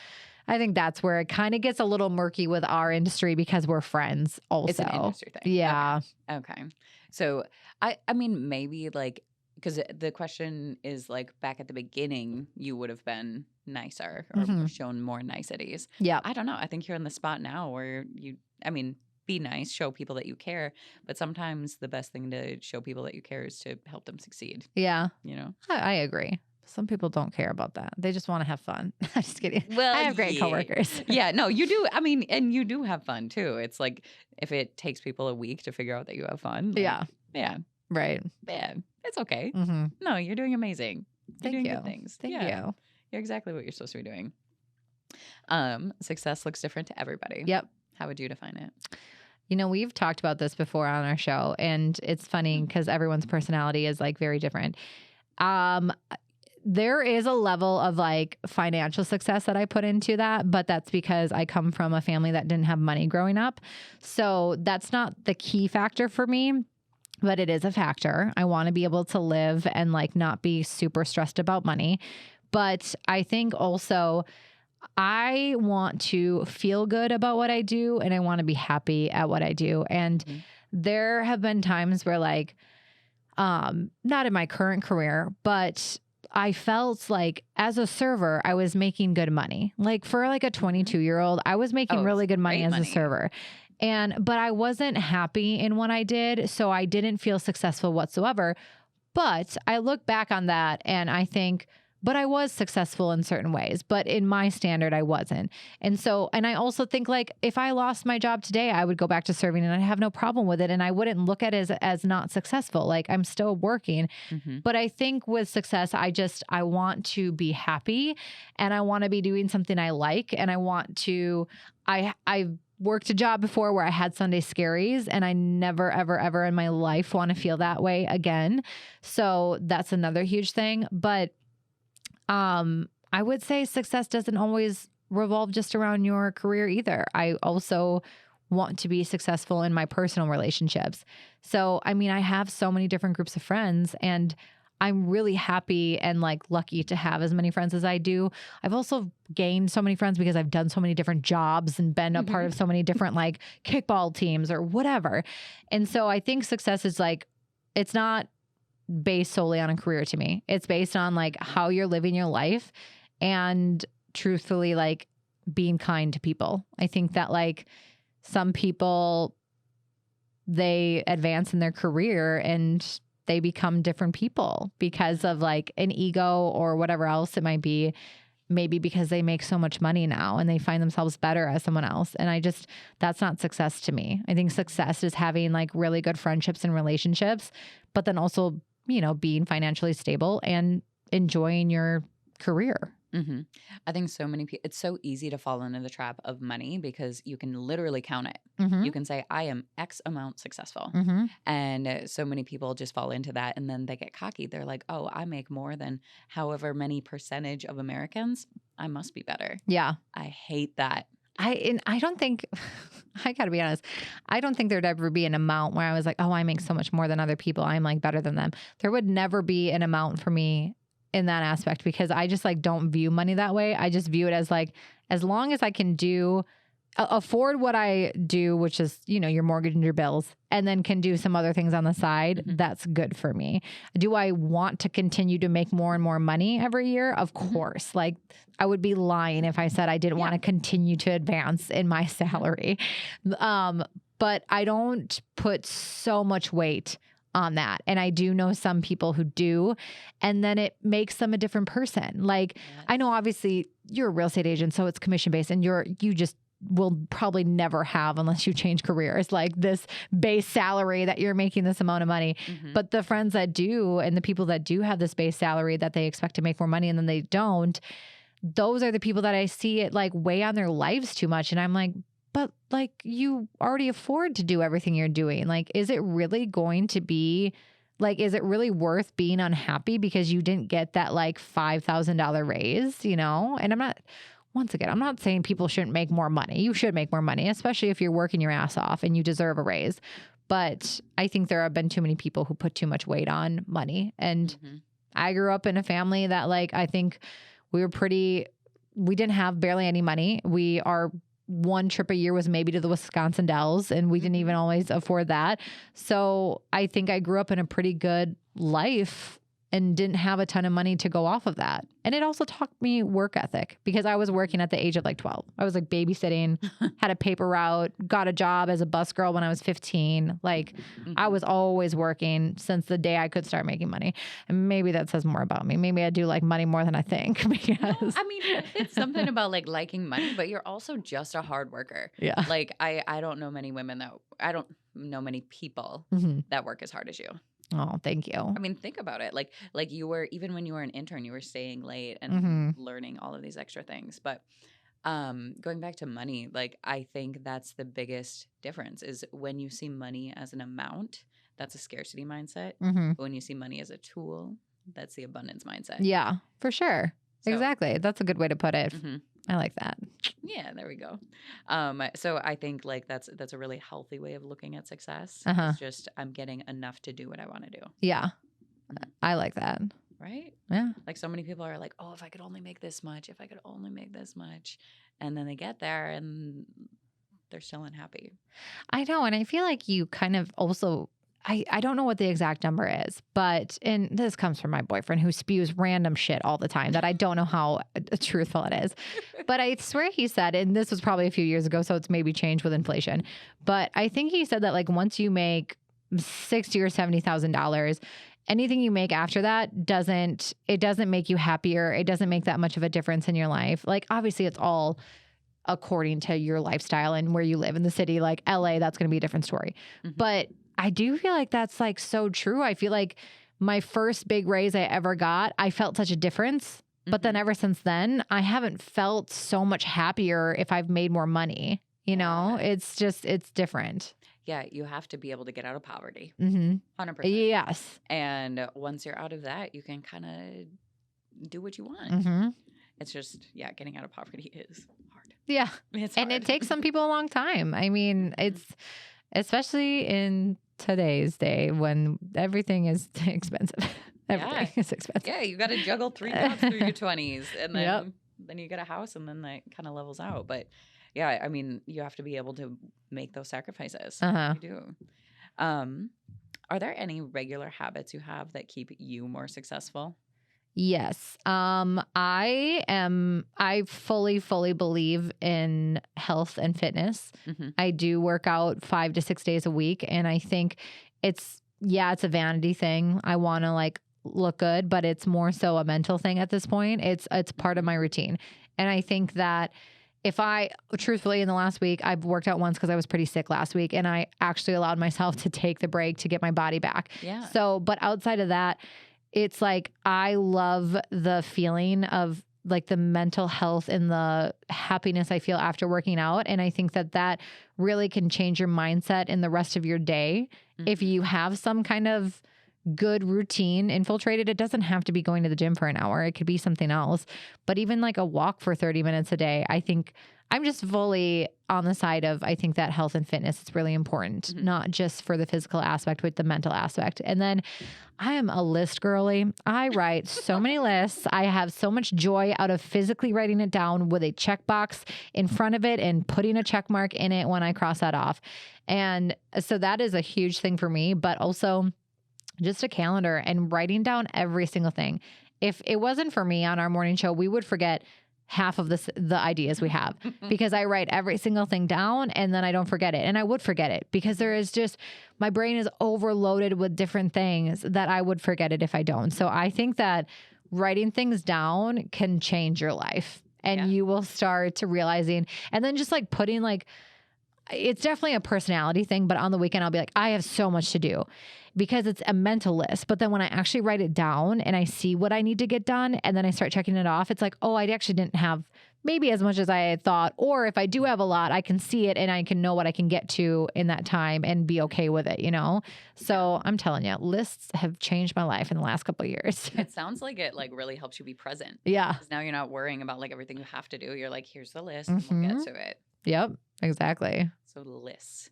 I think that's where it kind of gets a little murky with our industry because we're friends also. It's an industry thing. Yeah. Okay. So I mean, maybe like, because the question is like back at the beginning, you would have been nicer or shown more niceties. Yeah. I don't know. I think you're in the spot now where be nice, show people that you care. But sometimes the best thing to show people that you care is to help them succeed. Yeah. You know? I agree. Some people don't care about that. They just want to have fun. I'm just kidding. Well, I have great coworkers. Yeah, no, you do. I mean, and you do have fun too. It's like if it takes people a week to figure out that you have fun. Like, Yeah. Yeah. Right. Yeah. It's okay. Mm-hmm. No, you're doing amazing. You're Thank doing you. good things. Thank Yeah. you. You're exactly what you're supposed to be doing. Success looks different to everybody. Yep. How would you define it? You know, we've talked about this before on our show, and it's funny because everyone's personality is like very different. There is a level of like financial success that I put into that, but that's because I come from a family that didn't have money growing up. So that's not the key factor for me, but it is a factor. I want to be able to live and like not be super stressed about money. But I think also I want to feel good about what I do and I want to be happy at what I do. And there have been times where like, not in my current career, but I felt like as a server, I was making good money. Like for like a 22-year-old, I was making really good money as a server. But I wasn't happy in what I did. So I didn't feel successful whatsoever. But I look back on that and I think, but I was successful in certain ways, but in my standard, I wasn't. And I also think like if I lost my job today, I would go back to serving and I'd have no problem with it. And I wouldn't look at it as not successful. Like I'm still working. But I think with success, I want to be happy and I want to be doing something I like. And I've worked a job before where I had Sunday scaries and I never, ever, ever in my life want to feel that way again. So that's another huge thing. But I would say success doesn't always revolve just around your career either. I also want to be successful in my personal relationships. So, I mean, I have so many different groups of friends and I'm really happy and like lucky to have as many friends as I do. I've also gained so many friends because I've done so many different jobs and been a part of so many different like kickball teams or whatever. And so I think success is like, it's not based solely on a career to me. It's based on like how you're living your life and truthfully like being kind to people. I think that like some people, they advance in their career and they become different people because of like an ego or whatever else it might be. Maybe because they make so much money now and they find themselves better as someone else. And that's not success to me. I think success is having like really good friendships and relationships, but then also being financially stable and enjoying your career. Mm-hmm. I think so many people, it's so easy to fall into the trap of money because you can literally count it. Mm-hmm. You can say, I am X amount successful. Mm-hmm. And so many people just fall into that and then they get cocky. They're like, oh, I make more than however many percentage of Americans. I must be better. Yeah. I hate that. I don't think, I gotta be honest, I don't think there'd ever be an amount where I was like, oh, I make so much more than other people, I'm like better than them. There would never be an amount for me in that aspect because I just like don't view money that way. I just view it as like, as long as I can afford what I do, which is, your mortgage and your bills, and then can do some other things on the side, that's good for me. Do I want to continue to make more and more money every year? Of course. Like I would be lying if I said I didn't want to continue to advance in my salary. But I don't put so much weight on that. And I do know some people who do, and then it makes them a different person. Like I know obviously you're a real estate agent, so it's commission based and you just will probably never have, unless you change careers, like this base salary that you're making this amount of money. But the friends that do, and the people that do have this base salary that they expect to make more money and then they don't, those are the people that I see it like weigh on their lives too much. And I'm like, but like you already afford to do everything you're doing. Like, is it really going to be like, is it really worth being unhappy because you didn't get that like $5,000 raise, And I'm not saying people shouldn't make more money. You should make more money, especially if you're working your ass off and you deserve a raise. But I think there have been too many people who put too much weight on money. And I grew up in a family that like, I think we didn't have barely any money. Our one trip a year was maybe to the Wisconsin Dells, and we didn't even always afford that. So I think I grew up in a pretty good life and didn't have a ton of money to go off of that. And it also taught me work ethic because I was working at the age of like 12. I was like babysitting, had a paper route, got a job as a bus girl when I was 15. Like I was always working since the day I could start making money. And maybe that says more about me. Maybe I do like money more than I think. Because no, I mean, it's something about like liking money, but you're also just a hard worker. Yeah. Like I don't know many women I don't know many people that work as hard as you. Oh, thank you. I mean, think about it. Like you were, even when you were an intern, you were staying late and learning all of these extra things. But going back to money, like I think that's the biggest difference is when you see money as an amount, that's a scarcity mindset. But when you see money as a tool, that's the abundance mindset. Yeah, for sure. So, exactly. That's a good way to put it. I like that. Yeah, there we go. So I think like that's a really healthy way of looking at success. It's just I'm getting enough to do what I want to do. Yeah. I like that. Right? Yeah. Like so many people are like, oh, if I could only make this much, if I could only make this much. And then they get there and they're still unhappy. I know. And I feel like you kind of also, I don't know what the exact number is, and this comes from my boyfriend who spews random shit all the time that I don't know how truthful it is. But I swear he said, and this was probably a few years ago, so it's maybe changed with inflation. But I think he said that like once you make $60,000 or $70,000, anything you make after that doesn't make you happier. It doesn't make that much of a difference in your life. Like obviously it's all according to your lifestyle and where you live in the city, like LA, that's going to be a different story. But I do feel like that's like so true. I feel like my first big raise I ever got, I felt such a difference. But then ever since then, I haven't felt so much happier if I've made more money. It's different. Yeah, you have to be able to get out of poverty. 100%. Yes. And once you're out of that, you can kind of do what you want. It's just, getting out of poverty is hard. Yeah. It's hard. And it takes some people a long time. I mean, it's especially in today's day when everything is expensive. Everything is expensive. Yeah, you got to juggle 3 jobs through your 20s. And then you get a house and then that kind of levels out. But yeah, I mean, you have to be able to make those sacrifices. You do. Are there any regular habits you have that keep you more successful? Yes. I fully believe in health and fitness. I do work out 5 to 6 days a week. And I think it's a vanity thing. I want to like look good, but it's more so a mental thing at this point. It's part of my routine. And I think that if I truthfully in the last week, I've worked out once because I was pretty sick last week and I actually allowed myself to take the break to get my body back. Yeah. So, but outside of that, it's like, I love the feeling of like the mental health and the happiness I feel after working out. And I think that that really can change your mindset in the rest of your day. If you have some kind of good routine infiltrated, it doesn't have to be going to the gym for an hour. It could be something else, but even like a walk for 30 minutes a day, I think I'm just fully on the side of, I think that health and fitness is really important, not just for the physical aspect, but the mental aspect. And then I am a list girly. I write so many lists. I have so much joy out of physically writing it down with a checkbox in front of it and putting a check mark in it when I cross that off. And so that is a huge thing for me, but also just a calendar and writing down every single thing. If it wasn't for me on our morning show, we would forget half of the ideas we have because I write every single thing down and then I don't forget it. And I would forget it because there is just, my brain is overloaded with different things that I would forget it if I don't. So I think that writing things down can change your life and you will start to realizing, and then just like putting like, it's definitely a personality thing, but on the weekend I'll be like, I have so much to do because it's a mental list. But then when I actually write it down and I see what I need to get done and then I start checking it off, it's like, oh, I actually didn't have maybe as much as I had thought. Or if I do have a lot, I can see it and I can know what I can get to in that time and be okay with it, you know? So I'm telling you, lists have changed my life in the last couple of years. It sounds like it like really helps you be present. Yeah. Because now you're not worrying about like everything you have to do. You're like, here's the list and we'll get to it. Yep, exactly. So lists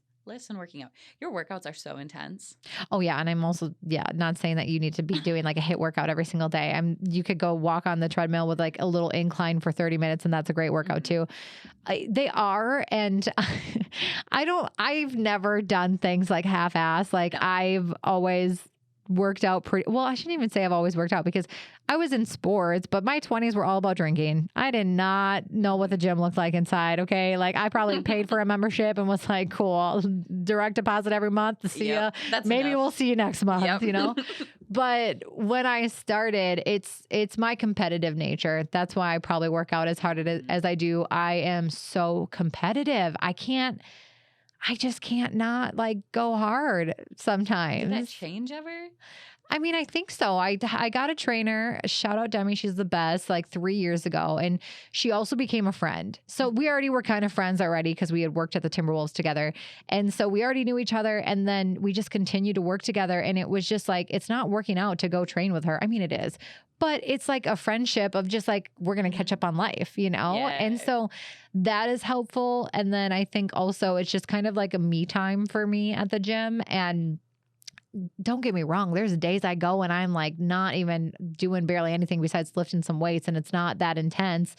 and working out. Your workouts are so intense. Oh yeah. And I'm also, not saying that you need to be doing like a HIIT workout every single day. You could go walk on the treadmill with like a little incline for 30 minutes and that's a great workout too. They are. And I've never done things like half-ass. Like I've always worked out pretty well. I shouldn't even say I've always worked out because I was in sports, but my 20s were all about drinking. I did not know what the gym looked like inside. Okay. Like I probably paid for a membership and was like, cool, direct deposit every month to see you. Maybe enough. We'll see you next month, you know? But when I started, it's my competitive nature. That's why I probably work out as hard as I do. I am so competitive. I just can't not like go hard sometimes. Did that change ever? I mean, I think so. I got a trainer, shout out Demi. She's the best, like 3 years ago. And she also became a friend. So we already were kind of friends already because we had worked at the Timberwolves together. And so we already knew each other. And then we just continued to work together. And it was just like, it's not working out to go train with her. I mean, it is. But it's like a friendship of just like, we're going to catch up on life, you know? Yeah. And so that is helpful. And then I think also it's just kind of like a me time for me at the gym. And don't get me wrong, there's days I go and I'm like not even doing barely anything besides lifting some weights and it's not that intense.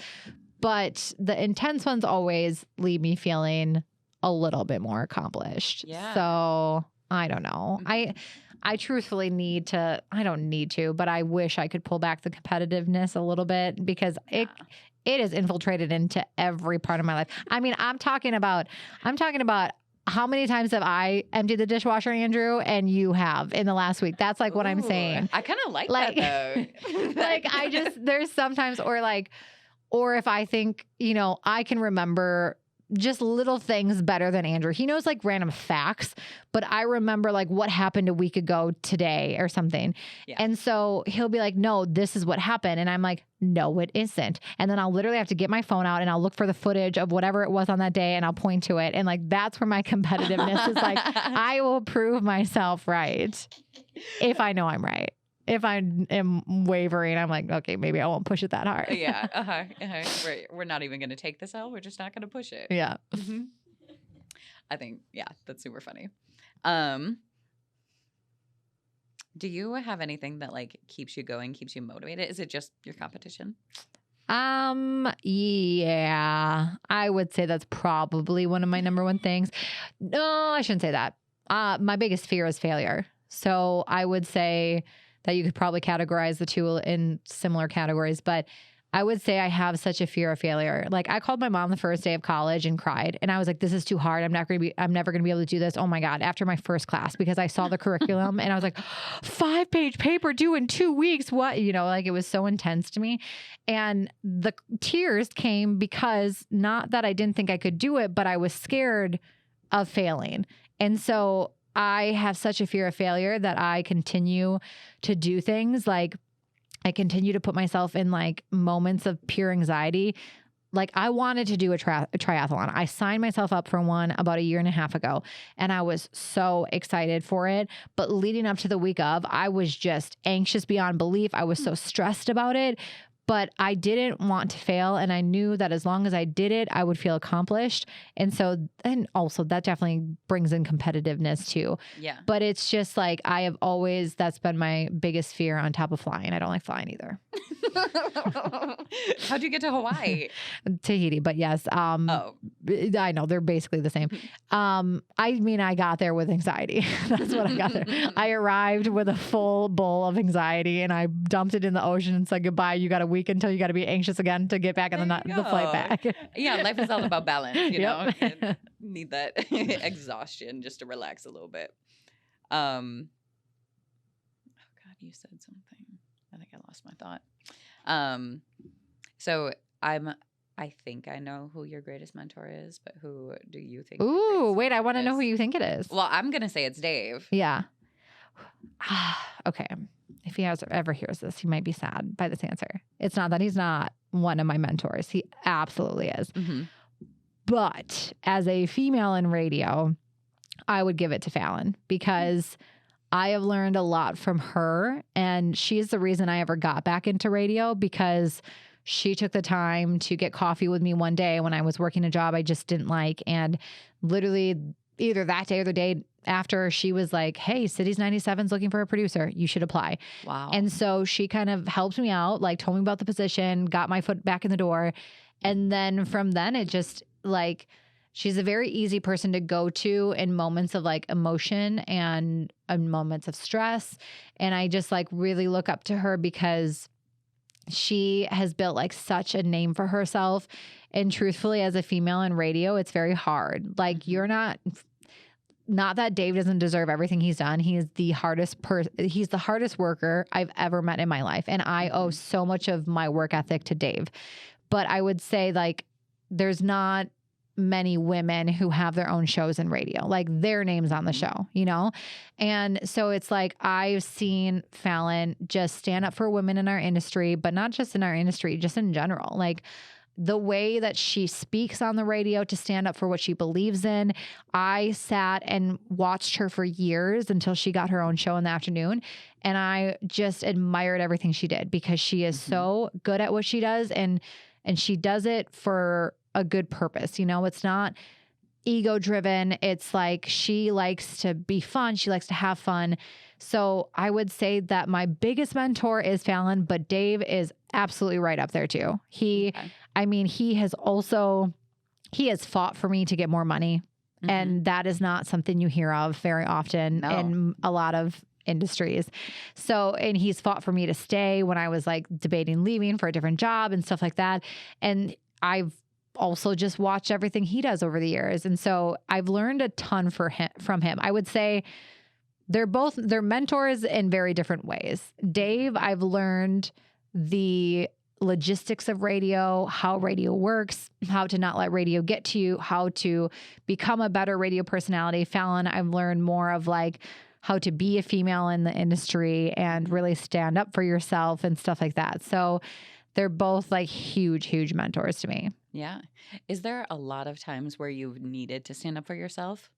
But the intense ones always leave me feeling a little bit more accomplished. Yeah. So I don't know. I truthfully I don't need to, but I wish I could pull back the competitiveness a little bit because it is infiltrated into every part of my life. I mean, I'm talking about how many times have I emptied the dishwasher, Andrew, and you have in the last week? That's like what I'm saying. I kind of like that though. Like there's sometimes or if I think, you know, I can remember just little things better than Andrew. He knows like random facts, but I remember like what happened a week ago today or something. Yeah. And so he'll be like, no, this is what happened. And I'm like, no, it isn't. And then I'll literally have to get my phone out and I'll look for the footage of whatever it was on that day and I'll point to it. And like, that's where my competitiveness is like, I will prove myself right if I know I'm right. If I am wavering, I'm like, okay, maybe I won't push it that hard. Yeah. We're not even going to take this out. We're just not going to push it. Yeah. Mm-hmm. I think, that's super funny. Do you have anything that like keeps you going, keeps you motivated? Is it just your competition? Yeah, I would say that's probably one of my number one things. No, I shouldn't say that. My biggest fear is failure. So I would say that you could probably categorize the two in similar categories, but I would say I have such a fear of failure. Like I called my mom the first day of college and cried. And I was like, this is too hard. I'm never going to be able to do this. Oh my God. After my first class, because I saw the curriculum and I was like, 5-page paper due in 2 weeks. What, like it was so intense to me. And the tears came because not that I didn't think I could do it, but I was scared of failing. And so I have such a fear of failure that I continue to do things. Like I continue to put myself in like moments of pure anxiety. Like I wanted to do a triathlon. I signed myself up for one about 1.5 years ago and I was so excited for it. But leading up to the week of, I was just anxious beyond belief. I was so stressed about it. But I didn't want to fail. And I knew that as long as I did it, I would feel accomplished. And so, and also that definitely brings in competitiveness too. Yeah. But it's just like, that's been my biggest fear on top of flying. I don't like flying either. How'd you get to Hawaii? Tahiti, but yes. I know they're basically the same. I got there with anxiety. That's what I got there. I arrived with a full bowl of anxiety and I dumped it in the ocean and said goodbye. You got a week until you got to be anxious again to get back on the flight back. Yeah, life is all about balance, you know. You need that exhaustion just to relax a little bit. Oh God, you said something. I think I lost my thought. So I think I know who your greatest mentor is, but who do you think? Ooh, wait, I want to know who you think it is. Well, I'm going to say it's Dave. Yeah. Okay. If he ever hears this, he might be sad by this answer. It's not that he's not one of my mentors. He absolutely is. Mm-hmm. But as a female in radio, I would give it to Fallon because I have learned a lot from her. And she's the reason I ever got back into radio because she took the time to get coffee with me one day when I was working a job I just didn't like. And literally either that day or the day after, she was like, hey, Cities 97's looking for a producer. You should apply. Wow. And so she kind of helped me out, like told me about the position, got my foot back in the door. And then from then it just like, she's a very easy person to go to in moments of like emotion and moments of stress. And I just like really look up to her because she has built like such a name for herself. And truthfully, as a female in radio, it's very hard. Like you're not that Dave doesn't deserve everything he's done. He is the hardest he's the hardest worker I've ever met in my life. And I owe so much of my work ethic to Dave. But I would say like, there's not many women who have their own shows in radio, like their name's on the show, you know? And so it's like, I've seen Fallon just stand up for women in our industry, but not just in our industry, just in general. Like the way that she speaks on the radio to stand up for what she believes in. I sat and watched her for years until she got her own show in the afternoon. And I just admired everything she did because she is so good at what she does. And she does it for a good purpose. You know, it's not ego driven. It's like she likes to be fun. She likes to have fun. So I would say that my biggest mentor is Fallon, but Dave is absolutely right up there too. He has fought for me to get more money. Mm-hmm. And that is not something you hear of very often in a lot of industries. So, and he's fought for me to stay when I was like debating leaving for a different job and stuff like that. And I've also just watched everything he does over the years. And so I've learned a ton from him. I would say they're mentors in very different ways. Dave, I've learned the logistics of radio, how radio works, how to not let radio get to you, how to become a better radio personality. Fallon, I've learned more of like how to be a female in the industry and really stand up for yourself and stuff like that. So they're both like huge, huge mentors to me. Yeah. Is there a lot of times where you've needed to stand up for yourself?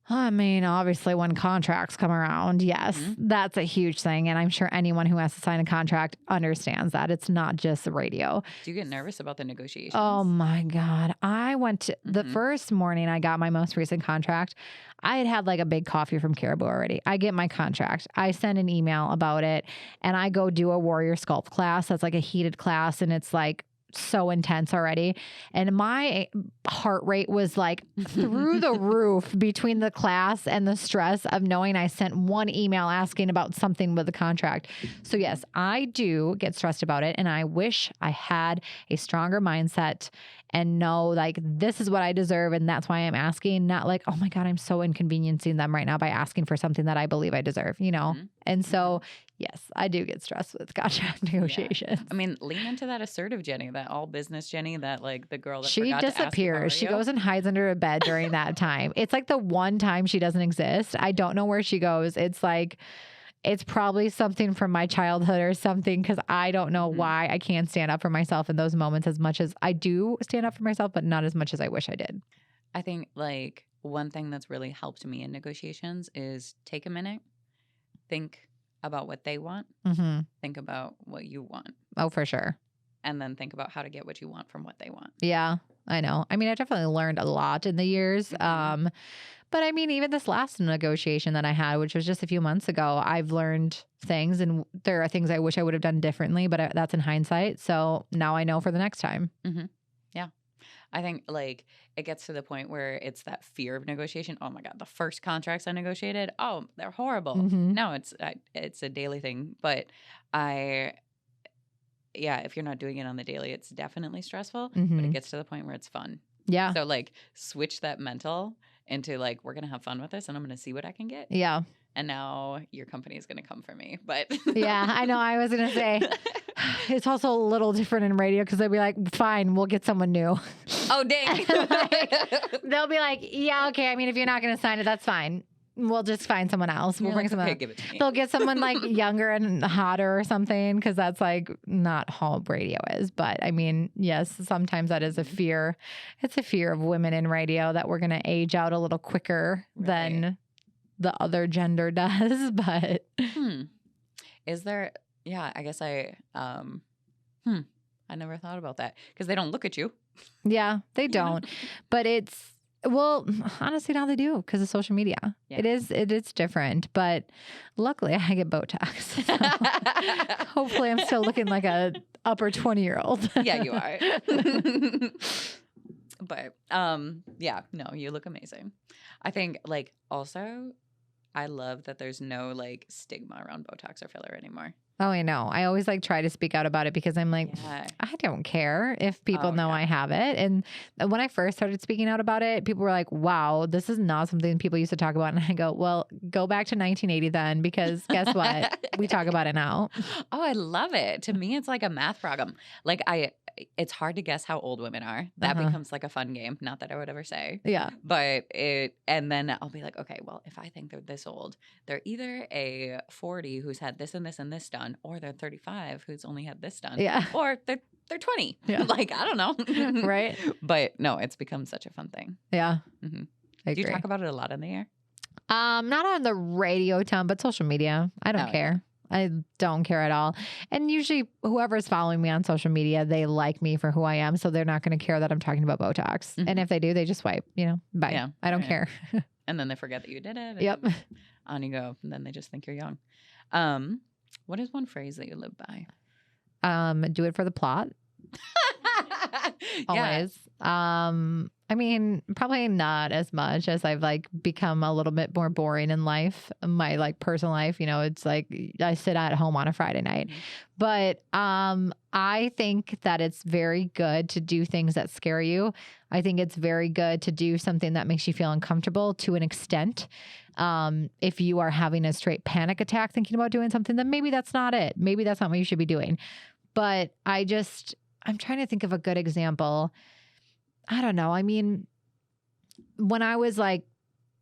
I mean, obviously when contracts come around, yes, that's a huge thing. And I'm sure anyone who has to sign a contract understands that it's not just the radio. Do you get nervous about the negotiations? Oh my God. I went to the first morning I got my most recent contract. I had like a big coffee from Caribou already. I get my contract. I send an email about it and I go do a warrior sculpt class. That's like a heated class. And it's like so intense already. And my heart rate was like through the roof between the class and the stress of knowing I sent one email asking about something with the contract. So yes, I do get stressed about it. And I wish I had a stronger mindset and know like, this is what I deserve. And that's why I'm asking, not like, oh my God, I'm so inconveniencing them right now by asking for something that I believe I deserve, you know? And so yes, I do get stressed with contract negotiations. I mean, lean into that assertive Jenny, that all business Jenny, that like the girl that she forgot disappears. To She goes and hides under a bed during that time. It's like the one time she doesn't exist. I don't know where she goes. It's like, it's probably something from my childhood or something, because I don't know why I can't stand up for myself in those moments as much as I do stand up for myself, but not as much as I wish I did. I think like one thing that's really helped me in negotiations is take a minute, think about what they want, think about what you want. Oh, for sure. And then think about how to get what you want from what they want. Yeah, I know. I mean, I definitely learned a lot in the years. But I mean, even this last negotiation that I had, which was just a few months ago, I've learned things, and there are things I wish I would have done differently, but that's in hindsight. So now I know for the next time. Yeah. I think like it gets to the point where it's that fear of negotiation. Oh my God, the first contracts I negotiated, oh, they're horrible. No, it's a daily thing. But if you're not doing it on the daily, it's definitely stressful, but it gets to the point where it's fun. Yeah. So like switch that mental into like, we're going to have fun with this and I'm going to see what I can get. Yeah. And now your company is going to come for me. But yeah, I know. I was going to say it's also a little different in radio because they'll be like, fine, we'll get someone new. Oh, dang. They'll be like, yeah, okay. I mean, if you're not going to sign it, that's fine. We'll just find someone else. We'll bring someone else. Give it to me. They'll get someone like younger and hotter or something, because that's like not how radio is. But I mean, yes, sometimes that is a fear. It's a fear of women in radio that we're going to age out a little quicker than the other gender does. But is there? Yeah, I guess I never thought about that, because they don't look at you. Yeah, they don't. But well, honestly, now they do because of social media. Yeah. It is different, but luckily I get Botox. So hopefully I'm still looking like a upper 20-year-old. Yeah, you are. But no, you look amazing. I think like also I love that there's no like stigma around Botox or filler anymore. Oh, I know. I always like try to speak out about it because I'm like, I don't care if people know I have it. And when I first started speaking out about it, people were like, wow, this is not something people used to talk about. And I go, well, go back to 1980 then, because guess what? We talk about it now. Oh, I love it. To me, it's like a math problem. Like it's hard to guess how old women are. That becomes like a fun game. Not that I would ever say. Yeah. But and then I'll be like, okay, well, if I think they're this old, they're either a 40 who's had this and this and this done, or they're 35 who's only had this done. Yeah. Or they're 20. Yeah. Like, I don't know. Right. But no, it's become such a fun thing. Yeah. Do agree. you talk about it a lot in the air? Not on the radio ton, but social media. I don't care. I don't care at all. And usually whoever's following me on social media, they like me for who I am. So they're not going to care that I'm talking about Botox. And if they do, they just swipe, bye. Yeah, I don't care. And then they forget that you did it. Yep. On you go. And then they just think you're young. What is one phrase that you live by? Do it for the plot. Always. I mean, probably not as much as I've like become a little bit more boring in life. My like personal life, it's like I sit at home on a Friday night. But I think that it's very good to do things that scare you. I think it's very good to do something that makes you feel uncomfortable to an extent. If you are having a straight panic attack thinking about doing something, then maybe that's not it. Maybe that's not what you should be doing. But I'm trying to think of a good example. I don't know. I mean, when I was like,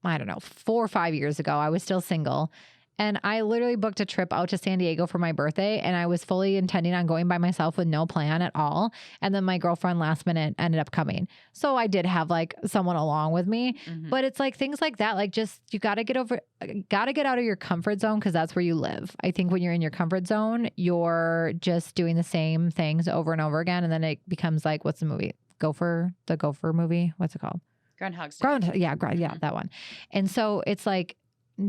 4 or 5 years ago, I was still single. And I literally booked a trip out to San Diego for my birthday. And I was fully intending on going by myself with no plan at all. And then my girlfriend last minute ended up coming. So I did have like someone along with me. But it's like things like that. Like just, you got to get out of your comfort zone, because that's where you live. I think when you're in your comfort zone, you're just doing the same things over and over again. And then it becomes like, what's the movie? The Gopher movie. What's it called? Groundhog's Day. Yeah, that one. And so it's like,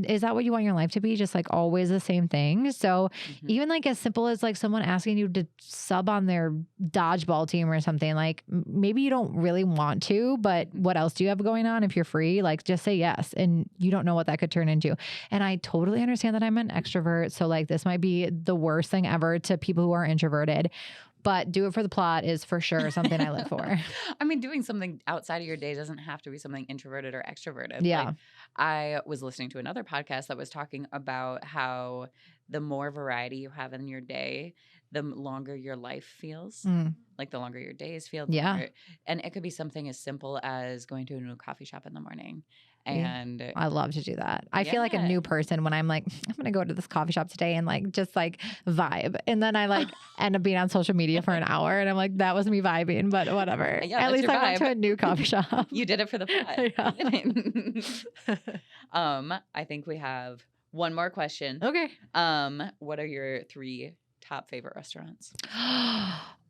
is that what you want your life to be? Just like always the same thing. So even like as simple as like someone asking you to sub on their dodgeball team or something, like maybe you don't really want to, but what else do you have going on? If you're free, like just say yes. And you don't know what that could turn into. And I totally understand that I'm an extrovert. So like this might be the worst thing ever to people who are introverted. But do it for the plot is for sure something I live for. I mean, doing something outside of your day doesn't have to be something introverted or extroverted. Yeah. Like, I was listening to another podcast that was talking about how the more variety you have in your day, the longer your life feels. Like the longer your days feel. And it could be something as simple as going to a new coffee shop in the morning. And I love to do that. I feel like a new person when I'm like, I'm going to go to this coffee shop today and like, just like vibe. And then I like end up being on social media for an hour and I'm like, that was me vibing, but whatever. Yeah, at least I went to a new coffee shop. You did it for the plot. I think we have one more question. Okay. What are your 3 top favorite restaurants?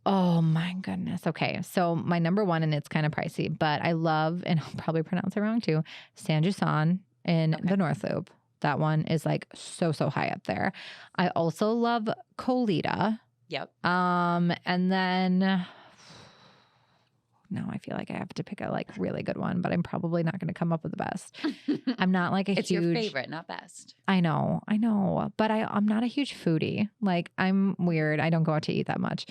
Oh my goodness. Okay. So my number one, and it's kind of pricey, but I love, and I'll probably pronounce it wrong too, San Jusan in the North Loop. That one is like so high up there. I also love Colita. Yep. And then now I feel like I have to pick a like really good one, but I'm probably not going to come up with the best. I'm not like it's your favorite, not best. I know, but I'm not a huge foodie. Like I'm weird. I don't go out to eat that much.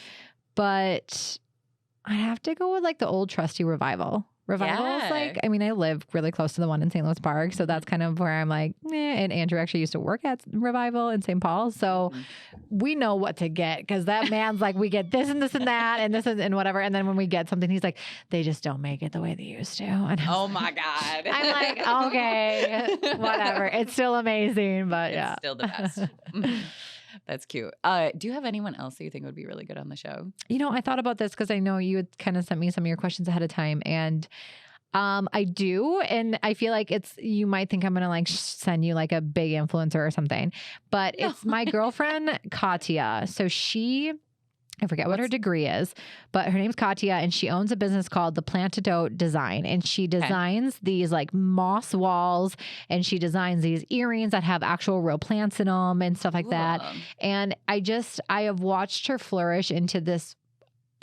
But I have to go with like the old trusty Revival. Revival is like, I mean, I live really close to the one in St. Louis Park. So that's kind of where I'm like, and Andrew actually used to work at Revival in St. Paul. So we know what to get because that man's like, we get this and this and that and this and whatever. And then when we get something, he's like, they just don't make it the way they used to. And oh my God. I'm like, okay, whatever. It's still amazing, but it's still the best. That's cute. Do you have anyone else that you think would be really good on the show? You know, I thought about this because I know you had kind of sent me some of your questions ahead of time. And I do. And I feel like you might think I'm going to like send you like a big influencer or something. But it's my girlfriend, Katya. So I forget what her degree is, but her name's Katya and she owns a business called The Plantidote Design. And she designs these like moss walls and she designs these earrings that have actual real plants in them and stuff like that. And I have watched her flourish into this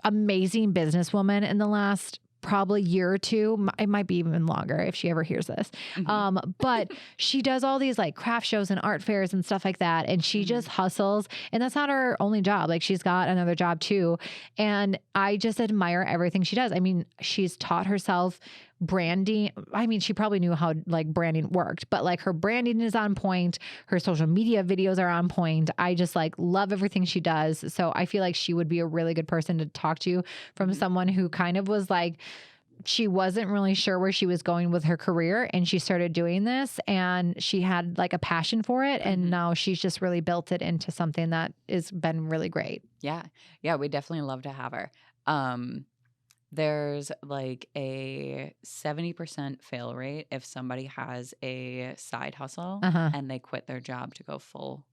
amazing businesswoman in the last probably year or two. It might be even longer if she ever hears this. But she does all these like craft shows and art fairs and stuff like that. And she just hustles. And that's not her only job. Like she's got another job too. And I just admire everything she does. I mean, she's taught herself branding. I mean, she probably knew how like branding worked, but like her branding is on point. Her social media videos are on point. I just like love everything she does. So I feel like she would be a really good person to talk to from someone who kind of was like, she wasn't really sure where she was going with her career and she started doing this and she had like a passion for it. And now she's just really built it into something that has been really great. Yeah. Yeah. We definitely love to have her. There's like a 70% fail rate if somebody has a side hustle and they quit their job to go full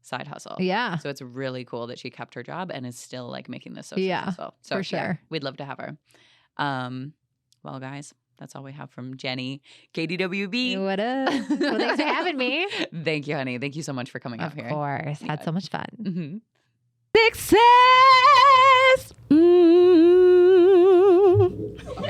side hustle. Yeah. So it's really cool that she kept her job and is still like making this so successful. So for sure. Yeah, we'd love to have her. Well, guys, that's all we have from Jenny. KDWB. What up? Well, thanks for having me. Thank you, honey. Thank you so much for coming up here. Of course. Had so much fun. Success!